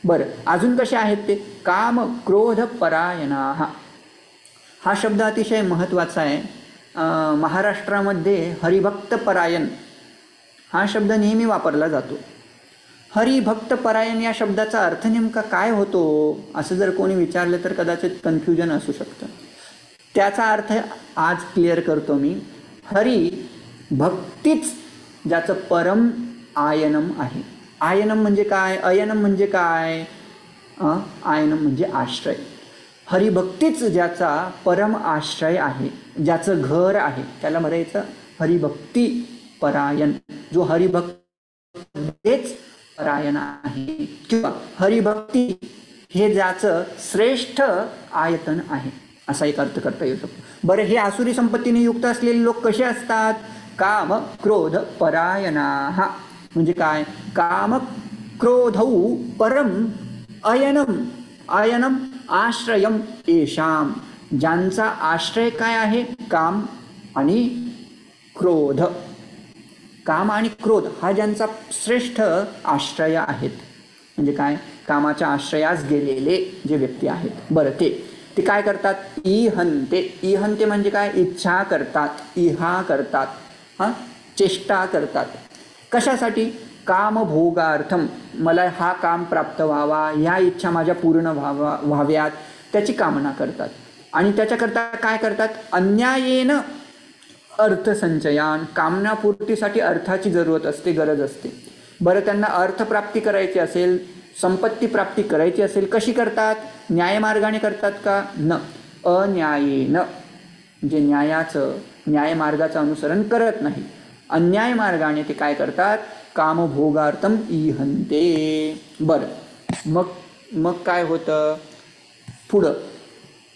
बरं अजून कसे आहेत ते, काम क्रोध परायणाः. हा शब्द अतिशय महत्त्वाचा आहे. महाराष्ट्रामध्ये हरिभक्त परायण हा शब्द नेहमी वापरला जातो. हरिभक्त परायण या शब्दाचा अर्थ नेमका काय होतो असं जर कोणी विचारलं तर कदाचित कन्फ्युजन असू शकतं. त्याचा अर्थ आज क्लिअर करतो मी. हरी भक्तीच ज्याचं परम आयनम आहे. आयनम म्हणजे काय, अयनम म्हणजे काय, आयनम म्हणजे आश्रय. हरिभक्तीच ज्याचा परम आश्रय आहे, ज्याचं घर आहे, त्याला म्हणायचं हरिभक्ती परायण. जो हरिभक्तीच परायण आहे किंवा हरिभक्ती हे ज्याचं श्रेष्ठ आयतन आहे असा एक अर्थ करता येऊ शकतो. बरं हे आसुरी संपत्तीने युक्त असलेले लोक कसे असतात, काम क्रोध परायणाः म्हणजे काय, काम क्रोधौ परम अयनम अयनम आश्रयम येषाम, ज्यांचा आश्रय काय आहे, काम आणि क्रोध. काम आणि क्रोध हा ज्यांचा श्रेष्ठ आश्रय आहेत. म्हणजे काय, कामाच्या आश्रयास गेलेले जे व्यक्ती आहेत. बरं, ते काय करतात, इहंते. इहंते म्हणजे काय, इच्छा करतात, इहा करतात, हां, चेष्टा करतात. कशासाठी, कामभोगार्थम, मला हा काम प्राप्त व्हावा, ह्या इच्छा माझ्या पूर्ण व्हाव्यात, त्याची कामना करतात. आणि त्याच्याकरता काय करतात, अन्यायेन अर्थसंचयान, कामनापूर्तीसाठी अर्थाची जरूरत असते, गरज असते. बरं, त्यांना अर्थप्राप्ती करायची असेल, संपत्ती प्राप्ती करायची असेल, कशी करतात, न्यायमार्गाने करतात का, न, अन्यायेन, म्हणजे न्यायमार्गाचं अनुसरण करत नाही, अन्याय मार्गाने ते काय करतात, कामभोगार्थम इहंते. बरं, मग काय होतं पुढं,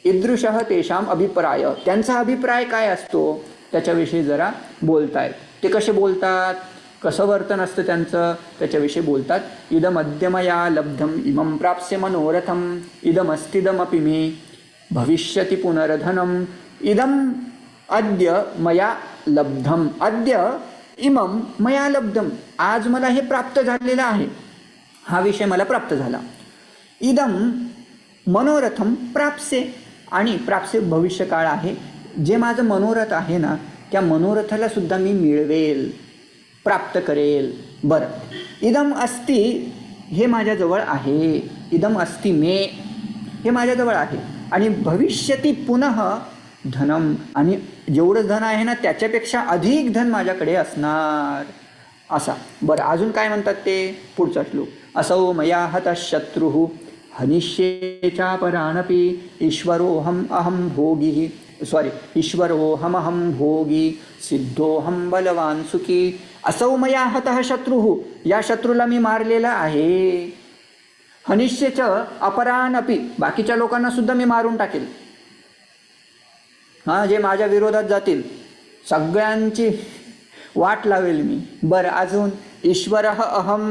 ईदृशः तेषाम अभिप्राय, त्यांचा अभिप्राय काय असतो त्याच्याविषयी जरा बोलतायत. ते कसे बोलतात, कसं वर्तन असतं त्यांचं, त्याच्याविषयी बोलतात. इदम अद्य मया लब्धम इमं प्राप्स्य मनोरथम इदमस्तिदमपि मे भविष्यति पुनर्धनम इदम अद्य मया लब्धम, अद्य इमं मया लब्धम, आज मला हे प्राप्त झालेलं आहे, हा विषय मला प्राप्त झाला. इदम मनोरथम प्राप्से, आणि प्राप्से भविष्यकाळ आहे, जे माझं मनोरथ आहे ना, त्या मनोरथाला सुद्धा मी मिळवेल, प्राप्त करेल. बरं, इदम अस्ति, हे माझ्याजवळ आहे, इदम अस्ति मे, हे माझ्याजवळ आहे. आणि भविष्यती पुनः धनम, आणि जेवढं धन आहे ना त्याच्यापेक्षा अधिक धन माझ्याकडे असणार, असा. बरं, अजून काय म्हणतात ते, पुढचा श्लोक, असौ मया हतः शत्रुः हनिष्ये परानपि ईश्वरोऽहम् अहं भोगी, ईश्वरोऽहमहं भोगी सिद्धोऽहं बलवान सुखी. असौ मया हतः शत्रुः, या शत्रूला मी मारलेला आहे. हनिष्येच अपरानपि, बाकीच्या लोकांना सुद्धा मी मारून टाकेल, हां, जे माझ्या विरोधात जातील सगळ्यांची वाट लावेल मी. बरं, अजून ईश्वरः अहम,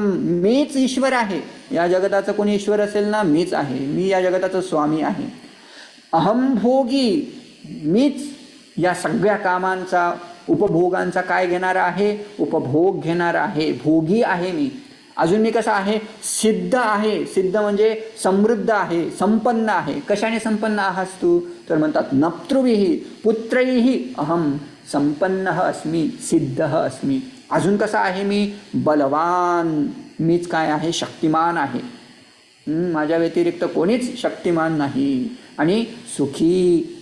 मीच ईश्वर आहे, या जगताचं कोणी ईश्वर असेल ना, मीच आहे, मी या जगताचा स्वामी आहे. अहम भोगी, मीच या सगळ्या कामांचा, उपभोगांचा काय घेणार आहे, उपभोग घेणार आहे, भोगी आहे मी. अजून मी कसा आहे, सिद्ध आहे, सिद्ध म्हणजे समृद्ध आहे, संपन्न आहे. कशाने संपन्न आहास तू, तर म्हणतात नप्तृभिः पुत्रैः अहम संपन्नः अस्मि, सिद्धः अस्मि. अजून कसा आहे मी, बलवान, मीच काय आहे, शक्तिमान आहे, माझ्या व्यतिरिक्त कोणीच शक्तिमान नाही. आणि सुखी,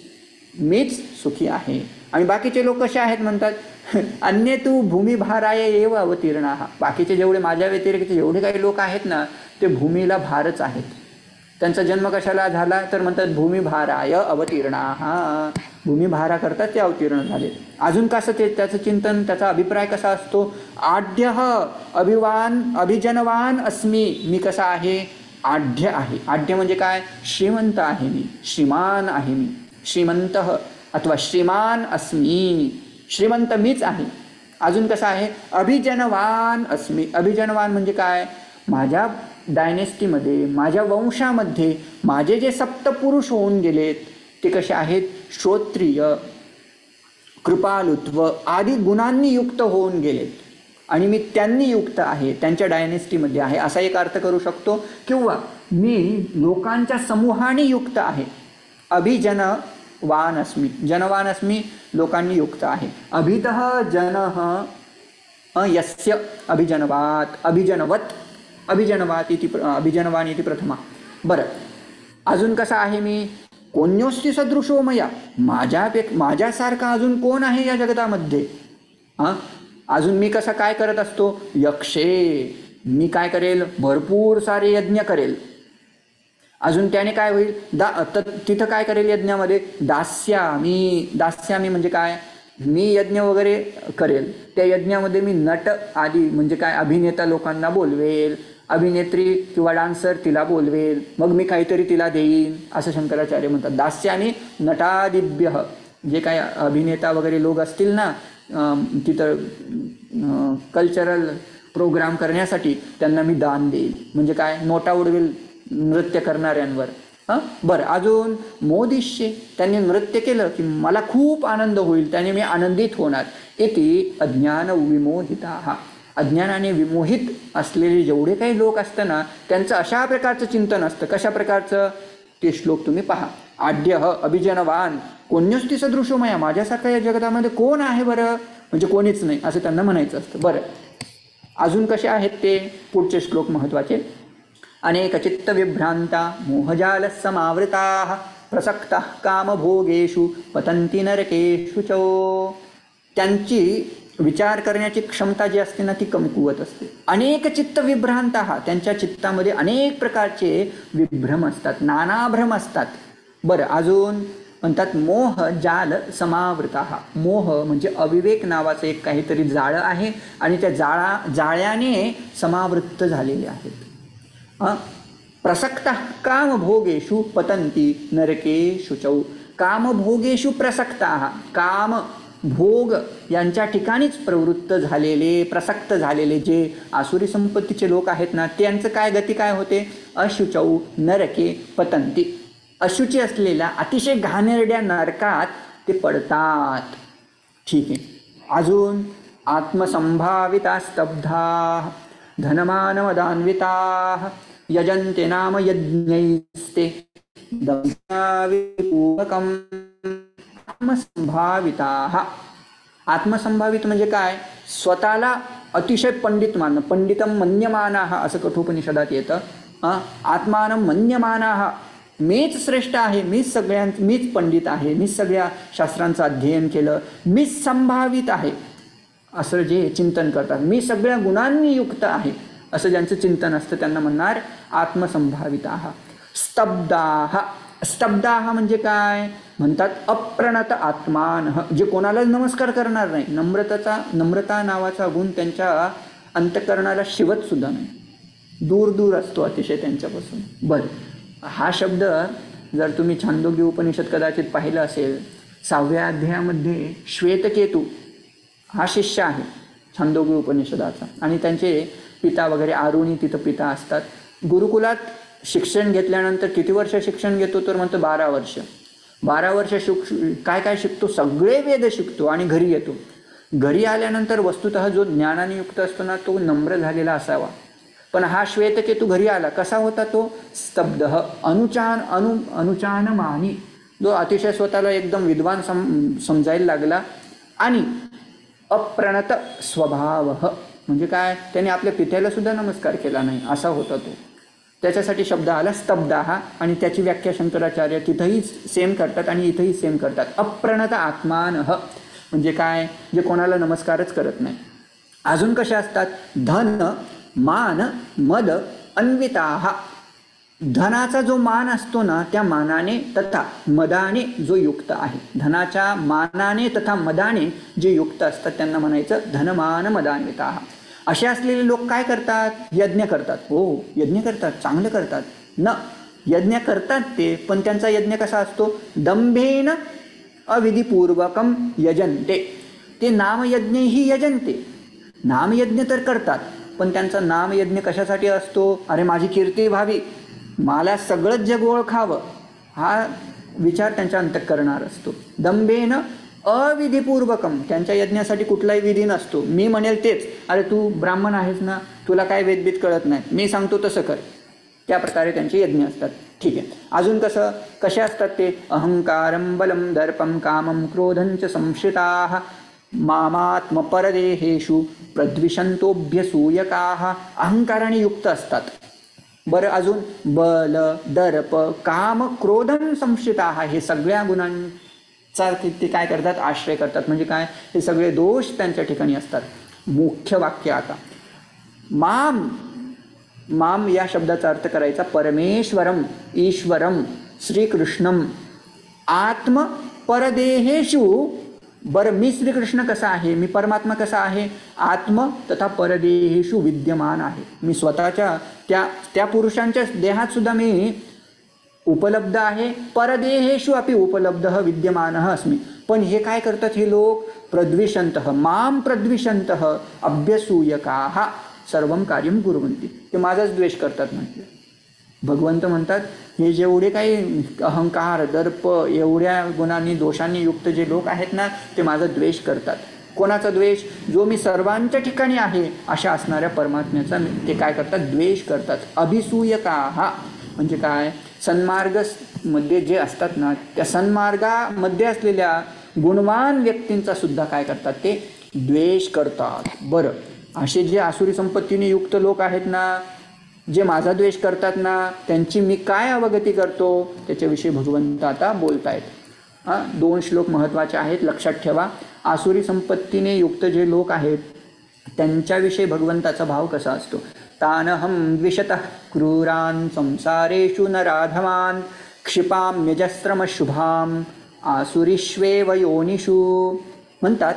मीच सुखी आहे. आणि बाकीचे लोक कसे आहेत म्हणतात, अन्ये तू भूमिभाराय एव अवतीर्णाः, बाकीचे जेवढे माझ्या व्यतिरिक्त जेवढे काही लोक आहेत ना, ते भूमीला भारच आहेत. त्यांचा जन्म कशाला झाला, तर म्हणतात भूमिभाराय अवतीर्णाः, भूमिभारा करतात ते अवतीर्ण झाले. अजून कसं ते, त्याचं चिंतन, त्याचा अभिप्राय कसा असतो, आढ्यः अभिजनवान अस्मि, मी कसा आहे, आढ्य आहे. आढ्य म्हणजे काय, श्रीमंत आहे मी, श्रीमान आहे मी, श्रीमंतः अथवा श्रीमान अस्मि, श्रीमंत मीच आहे. अजून कसा आहे, अभिजनवान अस्मि, अभिजनवान म्हणजे काय, माझ्या डायनेस्टीमध्ये, माझ्या वंशामध्ये माझे जे सप्तपुरुष होऊन गेलेत ते कसे आहेत, श्रोत्रिय, कृपालुत्व आदी गुणांनी युक्त होऊन गेलेत, आणि मी त्यांनी युक्त आहे, त्यांच्या डायनेस्टीमध्ये आहे, असा एक अर्थ करू शकतो. किंवा मी लोकांच्या समूहाने युक्त आहे, अभिजनवान अस्मि, जनवान अस्मि, लोकांनी युक्त आहे. अभितः जनः यस्य अभिजनवात, अभिजनवत, अभिजनवात इति अभिजनवान इति प्रथमा. बरं, अजून कसा आहे मी, कोण्योस्ति सदृशो मया, माझ्यासारखा अजून कोण आहे या जगतामध्ये. हां, अजून मी कसा काय करत असतो, यक्षे, मी काय करेल, भरपूर सारे यज्ञ करेल. अजून त्याने काय होईल, तिथं काय करेल यज्ञामध्ये, दास्यामी म्हणजे काय, मी यज्ञ वगैरे करेल, त्या यज्ञामध्ये मी नट आदी म्हणजे काय, अभिनेता लोकांना बोलवेल, अभिनेत्री किंवा डान्सर तिला बोलवेल, मग मी काहीतरी तिला देईन, असं शंकराचार्य म्हणतात. दास्यामी नटादिभ्य, जे काय अभिनेता वगैरे लोक असतील ना तिथं कल्चरल प्रोग्राम करण्यासाठी, त्यांना मी दान देईल. म्हणजे काय, नोटा उडवेल नृत्य करणाऱ्यांवर, बरं, अजून मोदिष्ये, त्यांनी नृत्य केलं की मला खूप आनंद होईल, त्याने मी आनंदित होणार. इति अज्ञान विमोहिता, अज्ञानाने विमोहित असलेले जेवढे काही लोक असतं ना, त्यांचं अशा प्रकारचं चिंतन असतं. कशा प्रकारचं? ते श्लोक तुम्ही पहा. आद्य अभिजनवान कोण्यस्ति सदृशो मया, माझ्यासारखा या जगतामध्ये कोण आहे बरं? म्हणजे कोणीच नाही असं त्यांना म्हणायचं असतं. बरं, अजून कसे आहेत ते पुढचे श्लोक महत्त्वाचे. अनेक चित्त विभ्रांता मोहजाल समावृता प्रसक्ता कामभोगेषु पतंती नरकेषु चो, त्यांची विचार करण्याची क्षमता जी असते ना ती कमकुवत असते. अनेक चित्त विभ्रांता, त्यांच्या चित्तामध्ये अनेक प्रकारचे विभ्रम असतात, नाना भ्रम असतात. बरं, अजून म्हणतात मोह जाल समावृता, मोह म्हणजे अविवेक नावाचं एक काहीतरी जाळं आहे आणि त्या जाळ्याने समावृत्त झालेले आहेत. प्रसक्ता कामभोगेषु पतंती नरकेषु चौ, कामभोगेषु प्रसक्ता, काम भोग यांच्या ठिकाणीच प्रवृत्त झालेले, प्रसक्त झालेले जे आसुरी संपत्तीचे लोक आहेत ना, त्यांचं काय गती काय होते? अशुचौ नरके पतंती, अशुची असलेल्या अतिशय घाणेरड्या नरकात ते पडतात. ठीक आहे. अजून आत्मसंभाविता स्तब्धा धनमानमदान्विता यजन्ते नाम यज्ञैस्ते दंभाविपूर्वकम्. आत्मसंभाविता, आत्मसंभावित म्हणजे काय? स्वतःला अतिशय पंडित मानणं. पंडितम मन्यमानाः असं कठोपनिषदात येतं. आत्मानं मन्यमानाः, मीच श्रेष्ठ आहे, मीच पंडित आहे, मीच सगळ्या शास्त्रांचं अध्ययन केलं, मीच संभावित आहे असं जे चिंतन करतात, मी सगळ्या गुणांनी युक्त आहे असं ज्यांचं चिंतन असतं त्यांना म्हणणार आत्मसंभाविताः. स्तब्धाः, स्तब्धाः म्हणजे काय? म्हणतात अप्रणत आत्मान, जे कोणालाच नमस्कार करणार नाही. नम्रता नावाचा गुण त्यांच्या अंतःकरणाला शिवत सुद्धा नाही, दूर दूर असतो अतिशय त्यांच्यापासून. बरं, हा शब्द जर तुम्ही छांदोग्य उपनिषद कदाचित पाहिलं असेल, 6व्या अध्यायामध्ये श्वेतकेतू हा शिष्य आहे छांदोग्य उपनिषदाचा आणि त्यांचे पिता वगैरे आरुणी तिथं पिता असतात. गुरुकुलात शिक्षण घेतल्यानंतर किती वर्ष शिक्षण घेतो तर म्हणतो 12 वर्ष. 12 वर्ष काय काय शिकतो? सगळे वेद शिकतो आणि घरी येतो. घरी आल्यानंतर वस्तुतः जो ज्ञानाने युक्त असतो ना तो नम्र झालेला असावा. पण हा श्वेतकेतू घरी आला, कसा होता तो? स्तब्ध, अनुचान मानी, जो अतिशय स्वतःला एकदम विद्वान समजायला लागला. आणि अप्रणत स्वभाव म्हणजे काय? त्याने आपल्या पित्याला सुद्धा नमस्कार केला नाही असा होता तो. त्याच्यासाठी शब्द आला स्तब्धाः आणि त्याची व्याख्या शंकराचार्य तिथंही सेम करतात आणि इथंही सेम करतात. अप्रणत आत्मानः म्हणजे काय? जे कोणाला नमस्कारच करत नाही. अजून कशा असतात? धन मान मद अन्विताः, धनाचा जो मान असतो ना त्या मानाने तथा मदाने जो युक्त आहे, धनाच्या मानाने तथा मदाने जे युक्त असतात त्यांना म्हणायचं धनमान मदान्विताः. असे असलेले लोक काय करतात? यज्ञ करतात. हो, यज्ञ करतात, चांगलं करतात न, यज्ञ करतात ते, पण त्यांचा यज्ञ कसा असतो? दंभेन अविधिपूर्वकम यजन्ते, ते नामयज्ञही यजन्ते, नामयज्ञ तर करतात पण त्यांचा नामयज्ञ कशासाठी असतो? अरे माझी कीर्ती व्हावी, मला सगळंच जग ओळखावं, हा विचार त्यांच्या अंतःकरणावर असतो. दंभेन अविधिपूर्वकम, त्यांच्या यज्ञासाठी कुठलाही विधी नसतो. मी म्हणेल तेच, अरे तू ब्राह्मण आहेस ना, तुला काय वेदबीत कळत नाही, मी सांगतो तसं कर, त्या प्रकारे त्यांचे यज्ञ असतात. ठीक आहे. अजून कसे असतात ते? अहंकारम बलम दर्पम कामम क्रोधंच संश्रिताः मामात्मपरदेहेषु प्रद्विषंतोभ्यसूयकाः, अहंकाराने युक्त असतात. बरं, अजून बल दर्प काम क्रोधम संश्रिताः, हे सगळ्या गुणांचा ते काय करतात? आश्रय करतात. म्हणजे काय? हे सगळे दोष त्यांच्या ठिकाणी असतात. मुख्य वाक्य आता माम, माम या शब्दाचा अर्थ करायचा परमेश्वरम, ईश्वरम, श्रीकृष्णम, आत्म परदेहेषु. बरं, मी श्रीकृष्ण कसा आहे? मी परमात्मा कसा आहे? आत्म तथा परदेहेषु विद्यमान आहे. मी स्वतःच्या त्या पुरुषांच्या देहात सुद्धा मी उपलब्ध आहे. परदेहेषु अपि उपलब्धः विद्यमानः अस्मि. पण हे काय करतात हे लोक? प्रद्विषन्तः माम प्रद्विषन्तः अभ्यसूयकाः सर्वं कार्यं कुर्वन्ति, ते माझाच द्वेष करतात म्हटलं. भगवंत म्हणतात हे जेवढे काही अहंकार दर्प एवढ्या गुणांनी दोषांनी युक्त जे लोक आहेत ना ते माझा द्वेष करतात. कोणाचा द्वेष? जो मी सर्वांच्या ठिकाणी आहे अशा असणाऱ्या परमात्म्याचा ते काय करतात? द्वेष करतात. अभिसूयकाः म्हणजे काय? सन्मार्ग मध्ये जे असतात ना त्या सन्मार्गामध्ये असलेल्या गुणवान व्यक्तींचा सुद्धा काय करतात? ते द्वेष करतात. बरं, असे जे आसुरी संपत्तीने युक्त लोक आहेत ना जे माझा द्वेष करतात ना त्यांची मी काय अवगती करतो त्याच्याविषयी भगवंत आता बोलतायत. 2 श्लोक महत्त्वाचे आहेत, लक्षात ठेवा. आसुरी संपत्तीने युक्त जे लोक आहेत त्यांच्याविषयी भगवंताचा भाव कसा असतो? तानहं द्विषतः क्रूरान् संसारेषु नराधमान् क्षिपाम्यजस्रमशुभाम् आसुरीष्वेव योनिषु. म्हणतात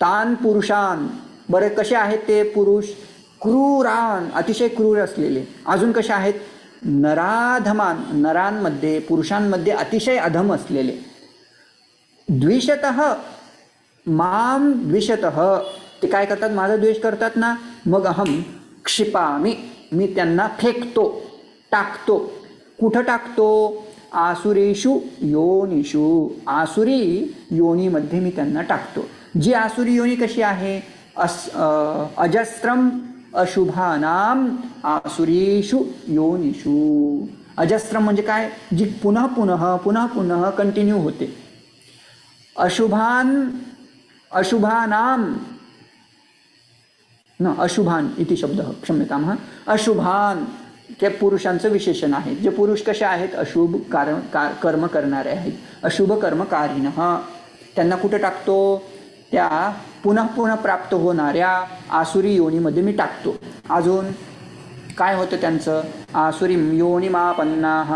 तान पुरुषान. बरं, कसे आहेत ते पुरुष? क्रूरान, अतिशय क्रूर असलेले. अजून कसे आहेत? नराधमान, नरांमध्ये पुरुषांमध्ये अतिशय अधम असलेले. द्विषतः माम द्विषतः ते काय करतात? माझा द्वेष करतात ना. मग अहम क्षिपामी, मी त्यांना फेकतो, टाकतो. कुठं टाकतो? आसुरीषु योनिषु, आसुरी योनीमध्ये मी त्यांना टाकतो. जी आसुरी योनी कशी आहे? अजस्रम अशुभानाम आसुरीषु योनिषु. अजस्रम म्हणजे काय? जी पुन्हा पुन्हा कंटिन्यू होते. अशुभानाम न अशुभान इति शब्द क्षम्यताम. अशुभान त्या पुरुषांचं विशेषण आहे. जे पुरुष कसे आहेत? अशुभ कर्म करणारे आहेत, अशुभ कर्मकारिणः. त्यांना कुठं टाकतो? त्या पुन्हा प्राप्त होणाऱ्या आसुरी योनीमध्ये मी टाकतो. अजून काय होतं त्यांचं? आसुरी योनिमापन्नाः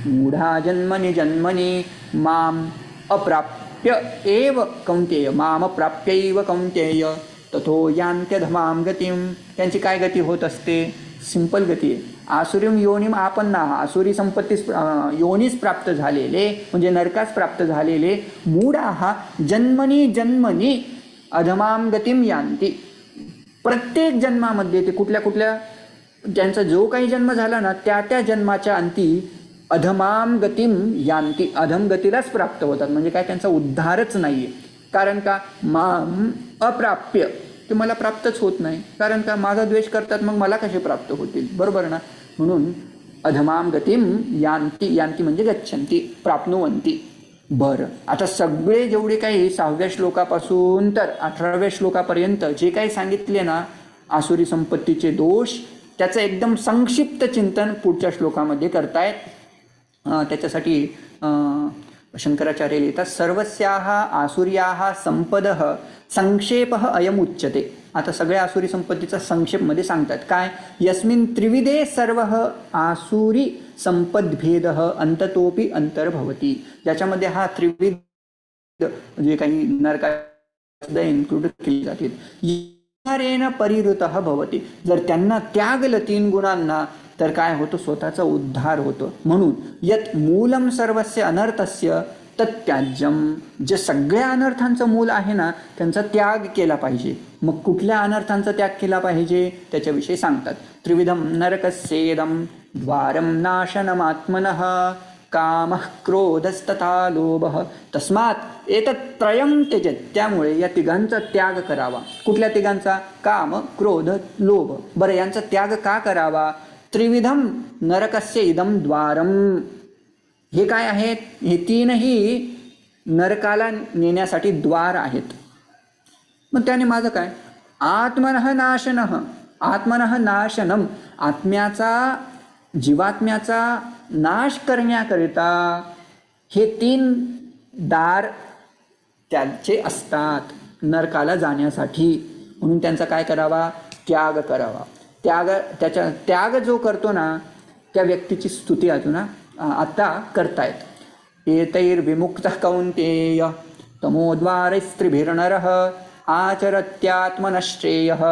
मूढा जन्मनि जन्मनि माम अप्राप्य एव कौंतेय, माम अप्राप्यैव कौंतेय तथो यान्त्यधमां गतिम. त्यांची काय गती होत असते? सिंपल गती आहे. आसुरीम योनिम आपन्नाः, आसुरी संपत्तीस योनीस प्राप्त झालेले म्हणजे नरकास प्राप्त झालेले. मूढाः जन्मनी जन्मनी अधमां गतिम यान्ति. प्रत्येक जन्मामध्ये ते कुठल्या त्यांचा जो काही जन्म झाला ना त्या जन्माच्या अंती अधमां गतिम यान्ति, अधम गतीलाच प्राप्त होतात. म्हणजे काय? त्यांचा उद्धारच नाही आहे. कारण का? माम अप्राप्य, ते मला प्राप्तच होत नाही. कारण का? माझा द्वेष करतात, मग मला कसे प्राप्त होतील? बरोबर ना. म्हणून अधमां गतिम यान्ति, यान्ति म्हणजे गच्छन्ति, प्राप्नुवन्ति. बरं, आता सगळे जेवढे काही 6व्या श्लोकापासून तर 18व्या श्लोकापर्यंत जे काही सांगितले ना आसुरी संपत्तीचे दोष, त्याचं एकदम संक्षिप्त चिंतन पुढच्या श्लोकामध्ये करतायत. त्याच्यासाठी शंकराचार्य लिहितात सर्वस्याः आसुर्याः संपदः संक्षेपः अयम उच्यते. आता सगळ्या आसुरी संपत्तीचा संक्षेपमध्ये सांगतात. काय? यस्मिन् त्रिविधे सर्वः आसुरी संपद्भेदः अंततोपि अंतर्भवती. ज्याच्यामध्ये हा त्रिविध जे काही नरकात इन्क्लूड केले जातील. यारेन परिहृतः भवति. जर त्यांना त्यागलं 3 गुणांना तर काय होतं? स्वतःचा उद्धार होतो. म्हणून यत मूलम सर्वस्य अनर्थस्य तत्त्याज्यम. जे सगळ्या अनर्थांचं मूल आहे ना त्यांचा त्याग केला पाहिजे. मग कुठल्या अनर्थांचा त्याग केला पाहिजे त्याच्याविषयी सांगतात. त्रिविधम नरकस्येदम द्वारम नाशनमात्मनः कामः क्रोधस्तथा लोभः तस्मात् एतत्त्रयं त्यजेत. त्यामुळे या तिघांचा त्याग करावा. कुठल्या तिघांचा? काम, क्रोध, लोभ. बरं, यांचा त्याग का करावा? त्रिविधम नरकस्य इदम द्वारम. हे काय आहेत? हे 3ही नरकाला नेण्यासाठी द्वार आहेत. मग त्याने माझं काय? आत्मनः नाशनः, आत्मनः नाशनम. जीवात्म्याचा नाश करण्याकरिता हे 3 दार त्याचे असतात नरकाला जाण्यासाठी. म्हणून त्यांचा काय करावा? त्याग करावा. त्याग जो करतो ना त्या व्यक्तीची स्तुती अजून आता करतायत. एतैर्विमुक्तः कौन्तेय तमोद्वारैस्त्रिभिर्नरः आचरत्यात्मनश्रेयः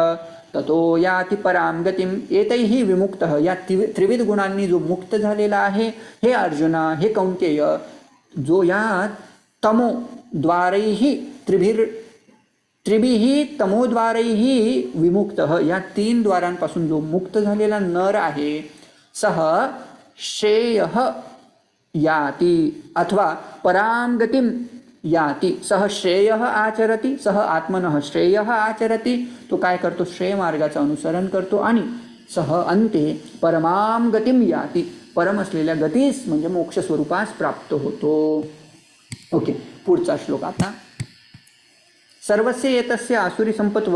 ततो याति परां गतिम. एतैहि विमुक्तः, या त्रिविध गुणांनी जो मुक्त झालेला आहे हे अर्जुना, हे कौंतेय, जो या तमोद्वारैहि त्रिभिः तमोद्वारैहि विमुक्तः, या 3 द्वारांपासून जो मुक्त झालेला नर आहे सह श्रेयः याति अथवा परां गतिं याति. सह श्रेयः आचरति, सह आत्मनः श्रेयः आचरति, तो काय करतो, श्रेय मार्गाचं अनुसरण करतो आणि सह अंते परमां गतिं याति, परम असलेल्या गतीस म्हणजे मोक्ष स्वरूपास प्राप्त होतो. ओके, पुढचा श्लोक आता. सर्वस्य एतस्य आसुरी संपत्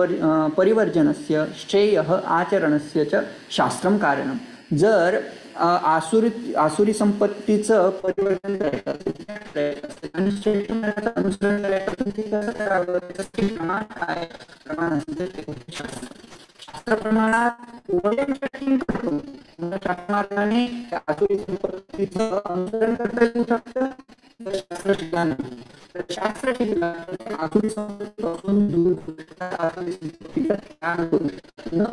परिवर्जनस्य श्रेयः आचरणस्य च शास्त्रं कारणं. जर आसुरी संपत्तीचं परिवर्तन करायचं आणि श्रेष्ठ मार्गाचं अनुसरण करायचं ते कसं करावं, त्याचं प्रमाण काय, प्रमाण शास्त्रप्रमाणात मार्गाने आसुरी संपत्तीचं अनुसरण करता येऊ शकतं. शास्त्र शिकल्यानं शास्त्र शिकल्यानं आसुरी संपत्तीपासून दूर आसुरी संपत्तीचं ज्ञान करू शकतं.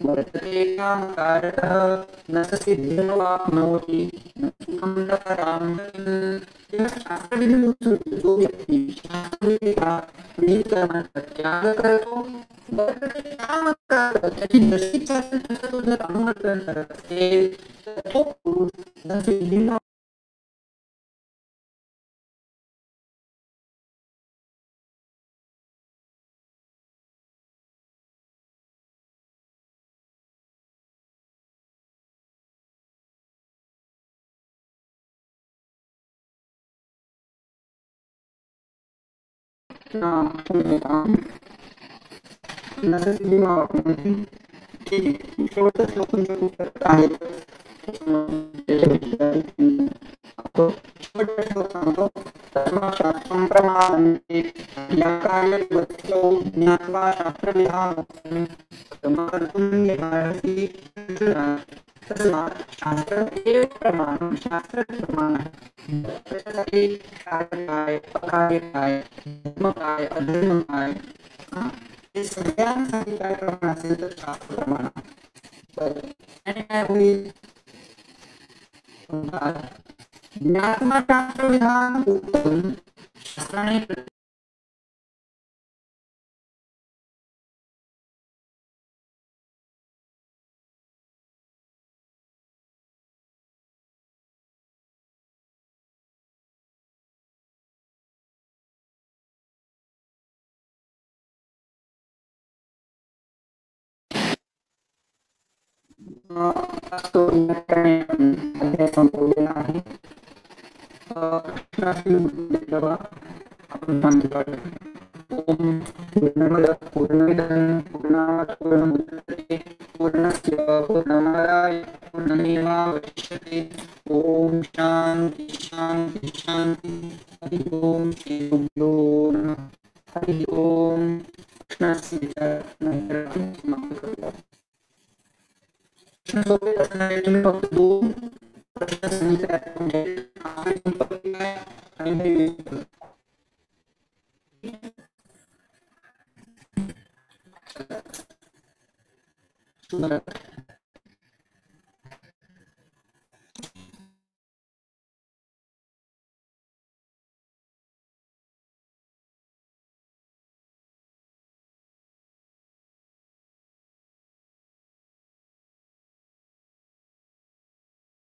वर्तते कामकारतः न स सिद्धिमवाप्नोति न सुखं न परां गतिं. शास्त्रविधिनुसार जो व्यक्ती शास्त्रविधी कर्माचा त्याग करतो, वर्तते कामकारतः त्याची जशी इच्छा असेल तसं तो जर अनुवर्तन करत असेल तर तो पुरुष न सिद्धिम शेवटचं श्लोक आहे. शास्त्रं प्रमाणन्ते याकाले वत्सो ज्ञात्वा शास्त्रविधानं कर्तुं यहार्हसि. शास्त्र एव प्रमाणं, शास्त्र प्रमाण काय, अकार्य काय, धर्म काय, अधर्म काय, हे सगळ्यांसाठी काय प्रमाण असेल तर शास्त्र प्रमाण. आणि काय होईल, ज्ञात्वा शास्त्रविधानं उक्तं शास्त्राणे अध्याय संपवलेला आहे. आपण सांगितलं ओम पूर्णमद पूर्णमिदं पूर्णात् पूर्णमुदच्यते पूर्णस्य पूर्णमादाय पूर्णमेवावशिष्यते. ओम शांती शांती शांती. हरि ओम श्री गुरुभ्यो नमः. हरि ओम. कृष्णास्य समाप्त करूया. सोपे असणारे तुम्ही फक्त 2 प्रश्न सांगितले म्हणजे आणि